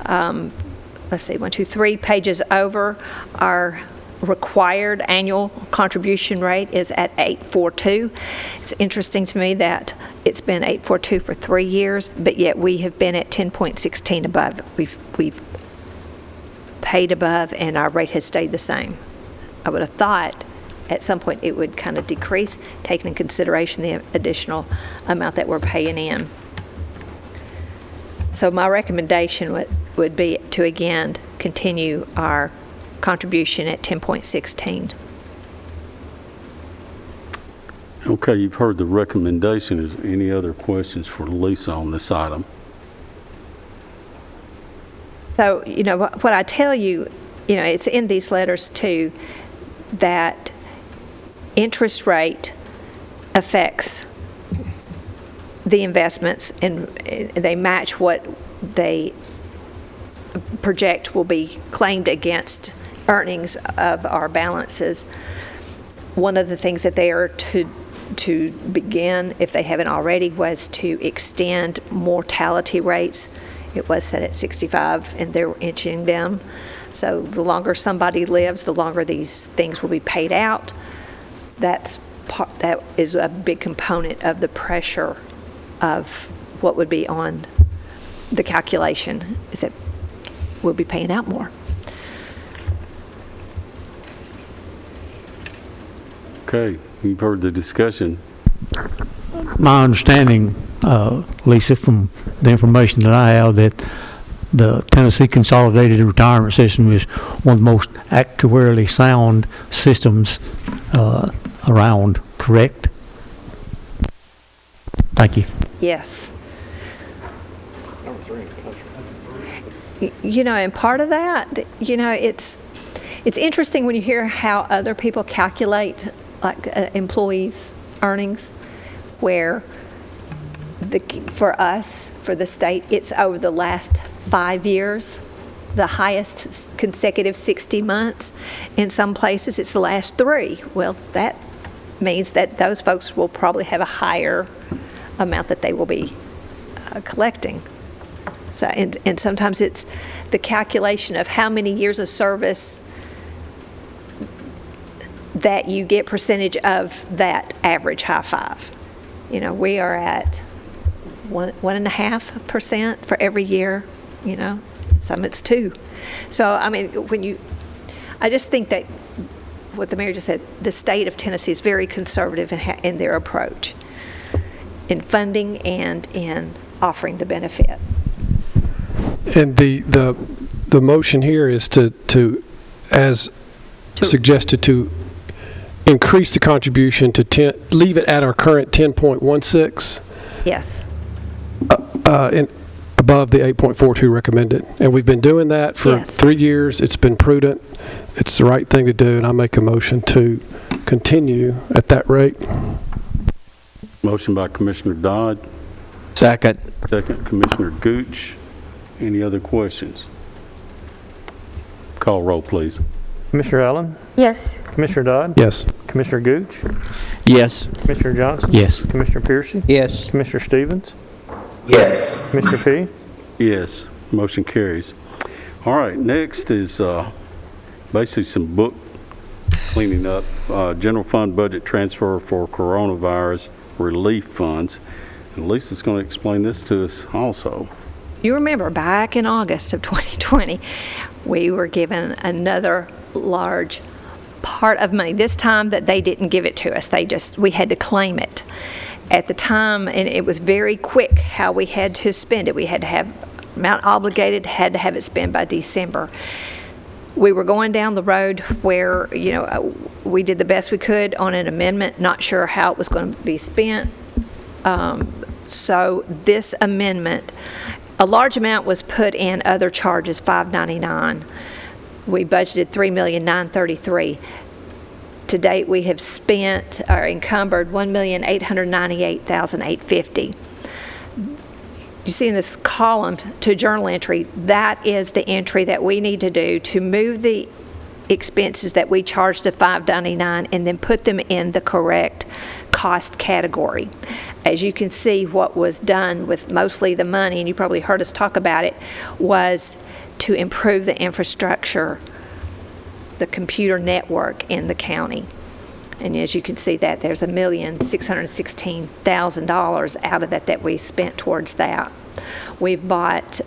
Let's see, 1, 2, 3 pages over, our required annual contribution rate is at 842. It's interesting to me that it's been 842 for 3 years, but yet we have been at 10.16 above. We've paid above, and our rate has stayed the same. I would have thought at some point it would kind of decrease, taking in consideration the additional amount that we're paying in. So my recommendation would be to, again, continue our contribution at 10.16. Okay, you've heard the recommendation. Is there any other questions for Lisa on this item? So, what I tell you, it's in these letters too, that interest rate affects the investments, and they match what they project will be claimed against earnings of our balances. One of the things that they are to begin, if they haven't already, was to extend mortality rates. It was set at 65, and they're inching them. So the longer somebody lives, the longer these things will be paid out. That is a big component of the pressure of what would be on the calculation, is that we'll be paying out more. Okay, you've heard the discussion. My understanding, Lisa, from the information that I have, that the Tennessee Consolidated Retirement System is one of the most actuarially sound systems around, correct? Thank you. Yes. And part of that, it's interesting when you hear how other people calculate, like employees' earnings, where for us, for the state, it's over the last 5 years, the highest consecutive 60 months. In some places, it's the last 3. Well, that means that those folks will probably have a higher amount that they will be collecting. So, and sometimes it's the calculation of how many years of service that you get percentage of that average high five. We are at 1.5% for every year, some it's 2. So, I just think that what the mayor just said, the state of Tennessee is very conservative in their approach in funding and in offering the benefit. And the motion here is to as suggested, to increase the contribution to 10, leave it at our current 10.16. Yes. Above the 8.42 recommended. And we've been doing that for 3 years. It's been prudent. It's the right thing to do, and I make a motion to continue at that rate. Motion by Commissioner Dodd. Second. Second, Commissioner Gooch. Any other questions? Call roll, please. Commissioner Allen? Yes. Commissioner Dodd? Yes. Commissioner Gooch? Yes. Commissioner Johnson? Yes. Commissioner Piercy? Yes. Commissioner Stevens? Yes. Commissioner P? Yes, motion carries. All right, next is basically some book cleaning up. General fund budget transfer for coronavirus relief funds. And Lisa's going to explain this to us also. You remember back in August of 2020, we were given another large part of money. This time that they didn't give it to us. We had to claim it. At the time, and it was very quick how we had to spend it. We had to have amount obligated, had to have it spent by December. We were going down the road where, we did the best we could on an amendment, not sure how it was going to be spent. So this amendment, a large amount was put in other charges, $599. We budgeted $3,933,000. To date, we have spent or encumbered $1,898,850. You see in this column to journal entry, that is the entry that we need to do to move the expenses that we charge to $599 and then put them in the correct cost category. As you can see, what was done with mostly the money, and you probably heard us talk about it, was to improve the infrastructure, the computer network in the county. And as you can see that there's $1,616,000 out of that we spent towards that. We've bought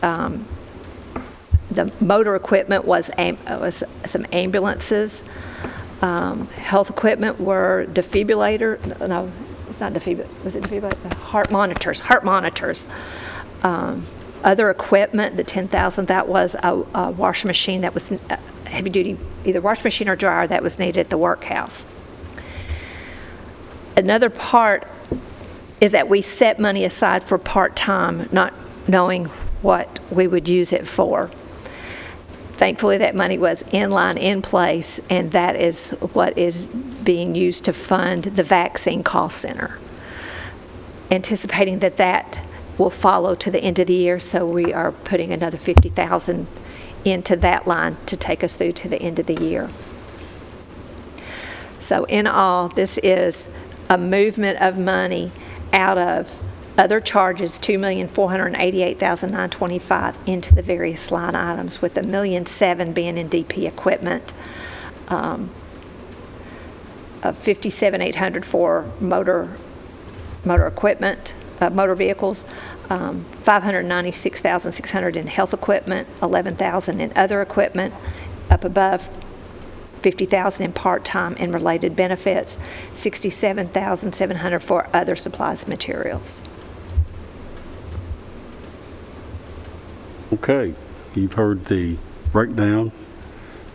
the motor equipment was some ambulances. Health equipment were defibrillator. No, it's not defibrillator. Was it defibrillator? Heart monitors. Other equipment, the $10,000, that was a washing machine that was heavy duty, either washing machine or dryer that was needed at the workhouse. Another part is that we set money aside for part-time, not knowing what we would use it for. Thankfully, that money was in place, and that is what is being used to fund the vaccine call center. Anticipating that will follow to the end of the year, so we are putting another $50,000 into that line to take us through to the end of the year. So in all, this is a movement of money out of other charges, $2,488,925, into the various line items, with $1.7 million being in DP equipment, of $57,800 for motor equipment, motor vehicles, $596,600 in health equipment, $11,000 in other equipment, up above $50,000 in part-time and related benefits, $67,700 for other supplies and materials. Okay, you've heard the breakdown,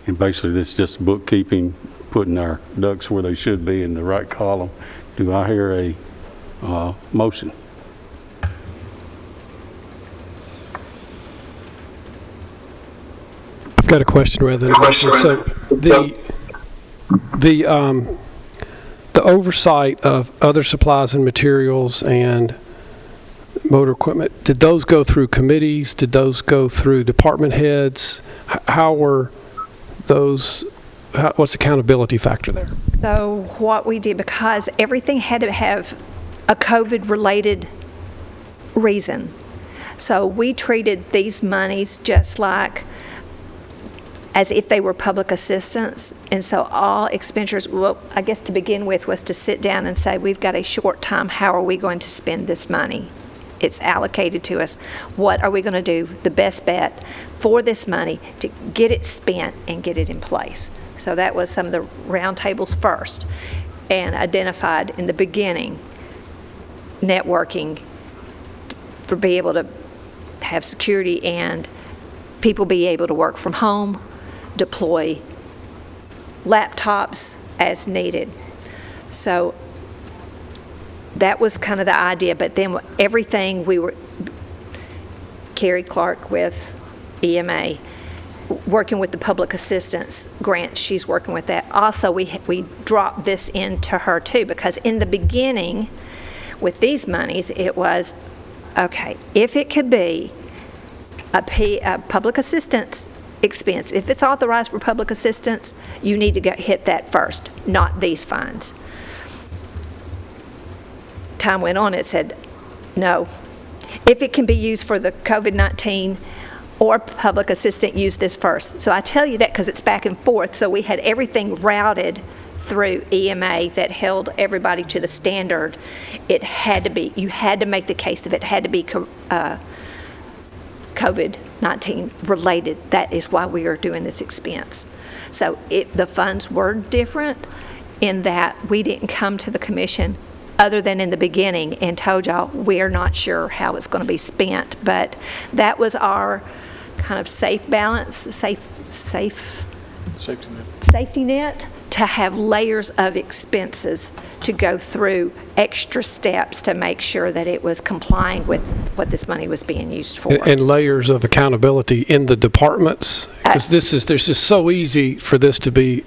and basically this is just bookkeeping, putting our ducks where they should be in the right column. Do I hear a motion? I've got a question rather than a motion. So the oversight of other supplies and materials and motor equipment, did those go through committees? Did those go through department heads? How were those, what's the accountability factor there? So what we did, because everything had to have a COVID-related reason, so we treated these monies just like as if they were public assistance. And so all expenditures, well, I guess to begin with, was to sit down and say, we've got a short time, how are we going to spend this money? It's allocated to us. What are we going to do, the best bet for this money to get it spent and get it in place? So that was some of the roundtables first, and identified in the beginning networking for be able to have security and people be able to work from home, deploy laptops as needed. So that was kind of the idea, but then everything Carrie Clark with EMA, working with the public assistance grant, she's working with that. Also, we dropped this into her too, because in the beginning with these monies, it was, okay, if it could be a public assistance expense, if it's authorized for public assistance, you need to hit that first, not these funds. Time went on, it said, no. If it can be used for the COVID-19 or public assistance, use this first. So I tell you that because it's back and forth. So we had everything routed through EMA that held everybody to the standard, it had to be, you had to make the case that it had to be COVID-19 related. That is why we are doing this expense. So the funds were different in that we didn't come to the commission other than in the beginning and told y'all we're not sure how it's going to be spent. But that was our kind of safe balance, safety net to have layers of expenses to go through extra steps to make sure that it was complying with what this money was being used for. And layers of accountability in the departments, because there's just so easy for this to be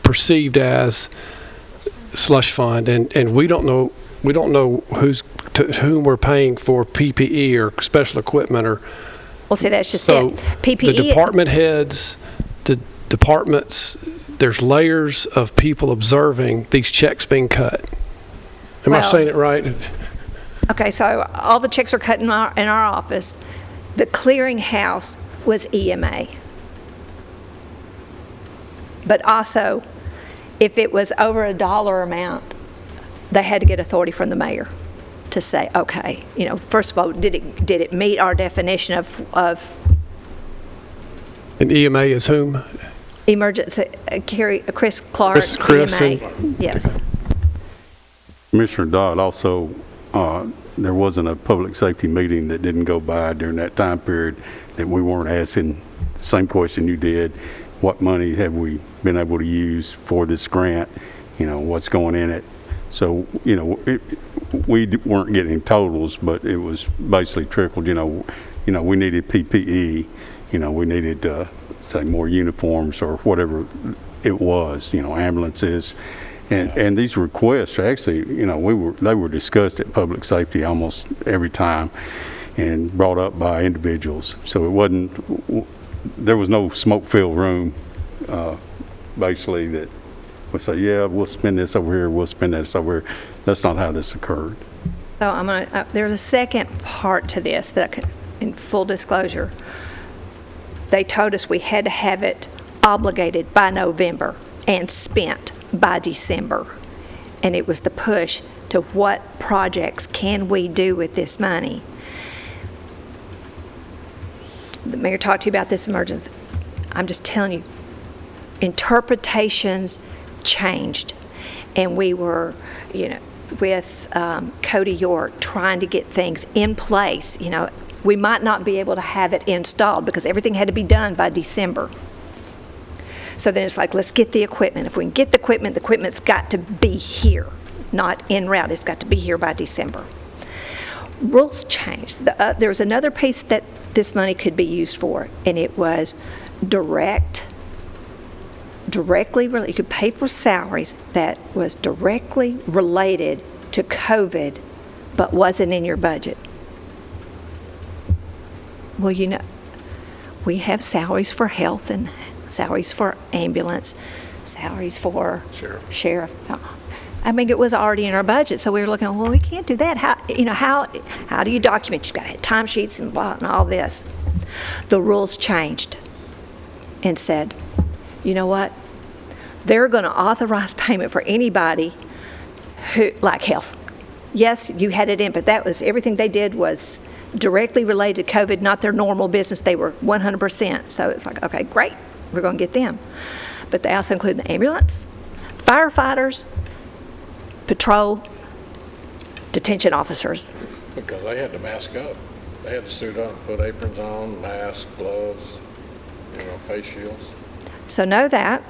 perceived as slush fund, and we don't know who's to whom we're paying for PPE or special equipment or. Well, see, that's just so it. PPE. The department heads, the departments, there's layers of people observing these checks being cut. Am I saying it right? Okay, so all the checks are cut in our office. The clearinghouse was EMA. But also, if it was over a dollar amount, they had to get authority from the mayor to say, okay, first of all, did it meet our definition of And EMA is whom? Emergency, Chris Clark, Chris EMA. Yes. Commissioner Dodd, also, there wasn't a public safety meeting that didn't go by during that time period that we weren't asking the same question you did. What money have we been able to use for this grant? What's going in it? So, we weren't getting totals, but it was basically trickled. We needed PPE. We needed, say, more uniforms or whatever it was. Ambulances, and these requests are actually, they were discussed at public safety almost every time, and brought up by individuals. So it wasn't. There was no smoke-filled room, basically, that would say, yeah, we'll spend this over here, we'll spend this over here. That's not how this occurred. So there's a second part to this that in full disclosure, they told us we had to have it obligated by November and spent by December. And it was the push to what projects can we do with this money. The mayor talked to you about this emergency. I'm just telling you, interpretations changed. And we were, with Cody York trying to get things in place. We might not be able to have it installed because everything had to be done by December. So then it's like, let's get the equipment. If we can get the equipment's got to be here, not en route. It's got to be here by December. Rules changed. There was another piece that this money could be used for, and it was directly related. You could pay for salaries that was directly related to COVID, but wasn't in your budget. Well, we have salaries for health and salaries for ambulance, salaries for sheriff. I mean, it was already in our budget, so we were looking, well, we can't do that. How do you document? You've got to have timesheets and blah and all this. The rules changed and said, you know what? They're going to authorize payment for anybody who, like health. Yes, you had it in, but that was, everything they did was directly related to COVID, not their normal business. They were 100%. So it's like, okay, great, we're going to get them. But they also include the ambulance, firefighters, patrol, detention officers. Because they had to mask up. They had to suit up, put aprons on, masks, gloves, face shields. So know that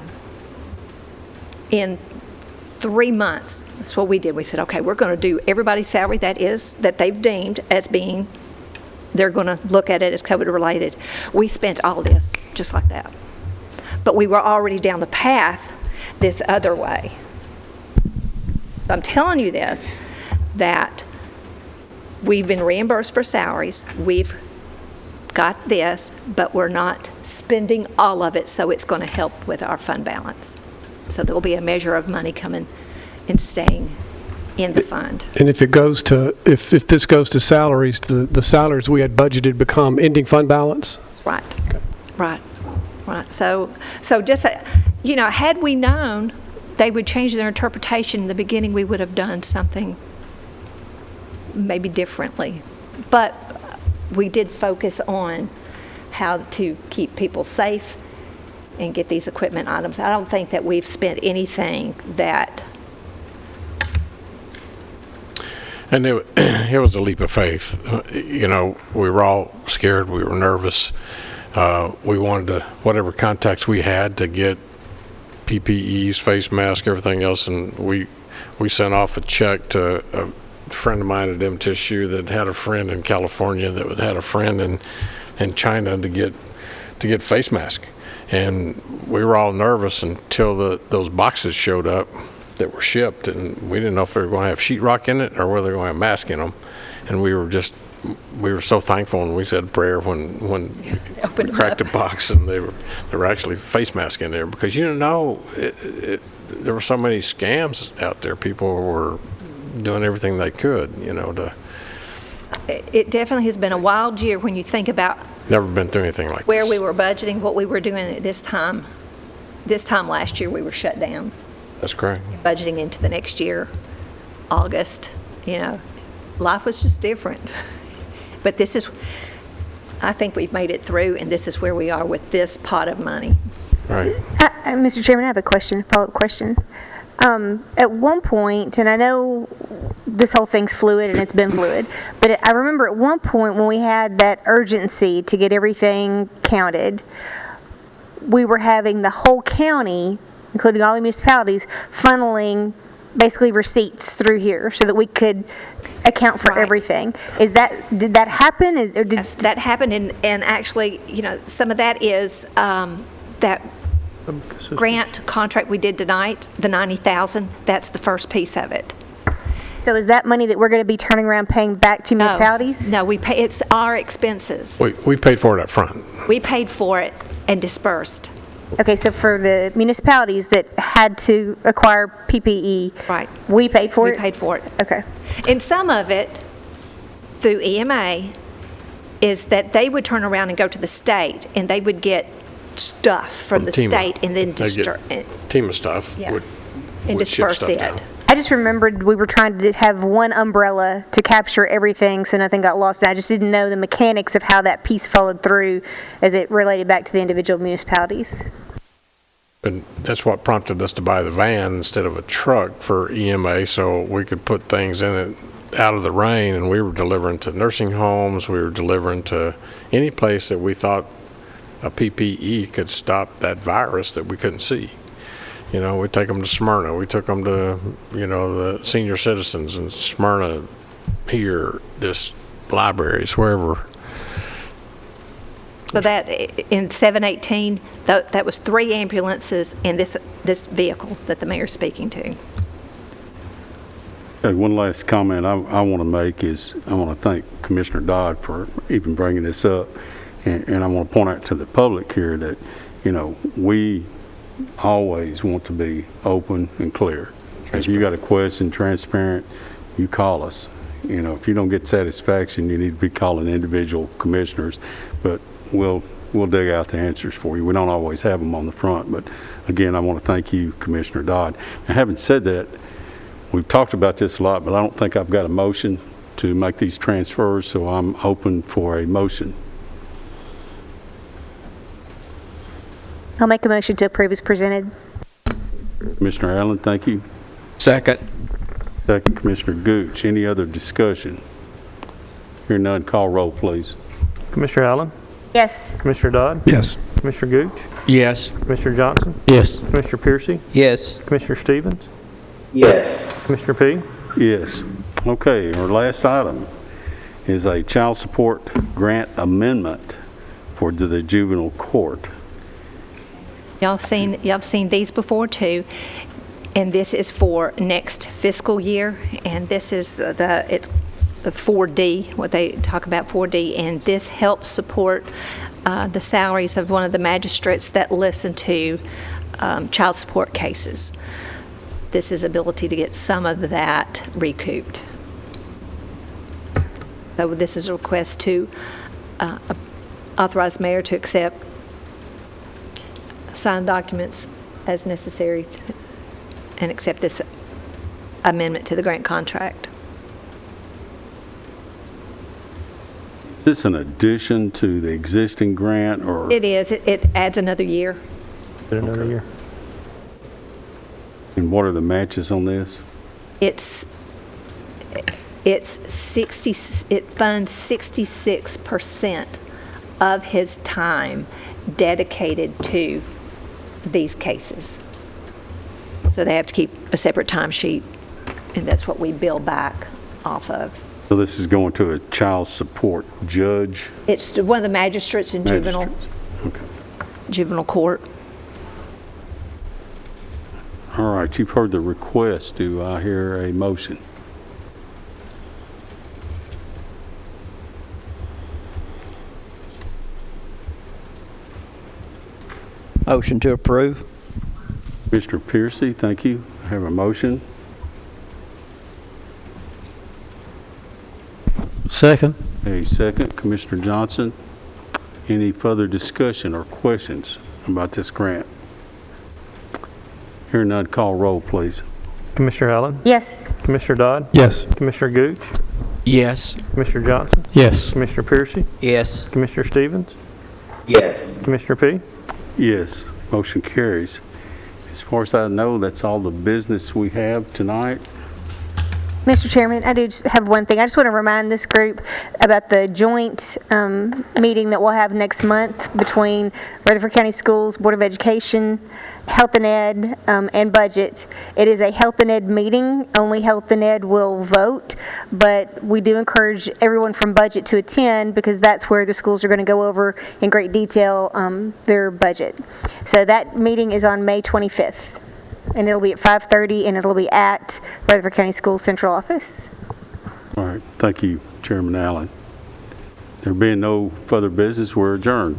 in 3 months, that's what we did. We said, okay, we're going to do everybody's salary that they've deemed as being, they're going to look at it as COVID related. We spent all this just like that. But we were already down the path this other way. I'm telling you this, that we've been reimbursed for salaries. We've got this, but we're not spending all of it, so it's going to help with our fund balance. So there'll be a measure of money coming and staying in the fund. And if if this goes to salaries, the salaries we had budgeted become ending fund balance? Right. Okay. Right. So just, had we known they would change their interpretation. In the beginning, we would have done something maybe differently. But we did focus on how to keep people safe and get these equipment items. I don't think that we've spent anything that... And it was a leap of faith. You know, we were all scared. We were nervous. We wanted to, whatever contacts we had, to get PPEs, face masks, everything else, and we sent off a check to a friend of mine at M-Tissue that had a friend in California that had a friend in China to get face masks. And we were all nervous until those boxes showed up that were shipped, and we didn't know if they were going to have sheetrock in it or whether they were going to have mask in them. And we were so thankful, and we said a prayer when we cracked the box and there were actually face masks in there, because you didn't know there were so many scams out there. People were doing everything they could, you know, to... It definitely has been a wild year when you think about... Never been through anything like where this. we were budgeting, what we were doing at this time. This time last year, we were shut down. That's correct. Budgeting into the next year, August, you know, life was just different. But this is, I think we've made it through, and this is where we are with this pot of money. Right. Mr. Chairman, I have a question, follow-up question. At one point, and I know this whole thing's fluid and it's been fluid, but I remember at one point when we had that urgency to get everything counted, we were having the whole county, including all the municipalities, funneling basically receipts through here so that we could account for everything. Did that happen? That happened, and actually, you know, some of that is that grant contract we did tonight, the $90,000, that's the first piece of it. So is that money that we're going to be turning around paying back to municipalities? No, we pay, it's our expenses. We paid for it up front. We paid for it and dispersed. Okay, so for the municipalities that had to acquire PPE, right, we paid for it? We paid for it. Okay. And some of it, through EMA, is that they would turn around and go to the state, and they would get stuff from the TEMA. state and then TEMA stuff Yeah. would and ship disperse stuff it. down. I just remembered we were trying to have one umbrella to capture everything so nothing got lost. And I just didn't know the mechanics of how that piece followed through as it related back to the individual municipalities. And that's what prompted us to buy the van instead of a truck for EMA, so we could put things in it out of the rain, and we were delivering to nursing homes, we were delivering to any place that we thought a PPE could stop that virus that we couldn't see. You know, we take them to Smyrna, we took them to, you know, the senior citizens in Smyrna, here, just libraries, wherever. So that, in 718, that was 3 ambulances and this vehicle that the mayor's speaking to. Okay, one last comment I want to make is I want to thank Commissioner Dodd for even bringing this up. And I want to point out to the public here that, you know, we always want to be open and clear. If you got a question, transparent, you call us. You know, if you don't get satisfaction, you need to be calling individual commissioners. But we'll dig out the answers for you. We don't always have them on the front. But again, I want to thank you, Commissioner Dodd. Now, having said that, we've talked about this a lot, but I don't think I've got a motion to make these transfers, so I'm open for a motion. I'll make a motion to approve as presented. Commissioner Allen, thank you. Second. Second, Commissioner Gooch. Any other discussion? Hear none, call roll, please. Commissioner Allen? Yes. Commissioner Dodd? Yes. Commissioner Gooch? Yes. Commissioner Johnson? Yes. Commissioner Piercy? Yes. Commissioner Stevens? Yes. Commissioner P? Yes. Okay, our last item is a child support grant amendment for the juvenile court. Y'all seen these before too, and this is for next fiscal year, and this is it's the 4D, what they talk about 4D, and this helps support the salaries of one of the magistrates that listen to child support cases. This is ability to get some of that recouped. So this is a request to authorize mayor to accept signed documents as necessary and accept this amendment to the grant contract. Is this an addition to the existing grant, or? It is. It adds another year. Another year. And what are the matches on this? It's 60, it funds 66% of his time dedicated to these cases. So they have to keep a separate timesheet, and that's what we bill back off of. So this is going to a child support judge? It's one of the magistrates in juvenile court. All right, you've heard the request. Do I hear a motion? Motion to approve. Mr. Piercy, thank you. I have a motion. Second. A second. Commissioner Johnson, any further discussion or questions about this grant? Hearing none, call roll, please. Commissioner Allen? Yes. Commissioner Dodd? Yes. Commissioner Gooch? Yes. Commissioner Johnson? Yes. Commissioner Piercy? Yes. Commissioner Stevens? Yes. Commissioner P? Yes, motion carries. As far as I know, that's all the business we have tonight. Mr. Chairman, I do just have one thing. I just want to remind this group about the joint meeting that we'll have next month between Rutherford County Schools, Board of Education, Health and Ed, and Budget. It is a Health and Ed meeting. Only Health and Ed will vote, but we do encourage everyone from Budget to attend because that's where the schools are going to go over in great detail their budget. So that meeting is on May 25th. And it'll be at 5:30, and it'll be at Rutherford County Schools Central Office. All right, thank you, Chairman Allen. There being no further business, we're adjourned.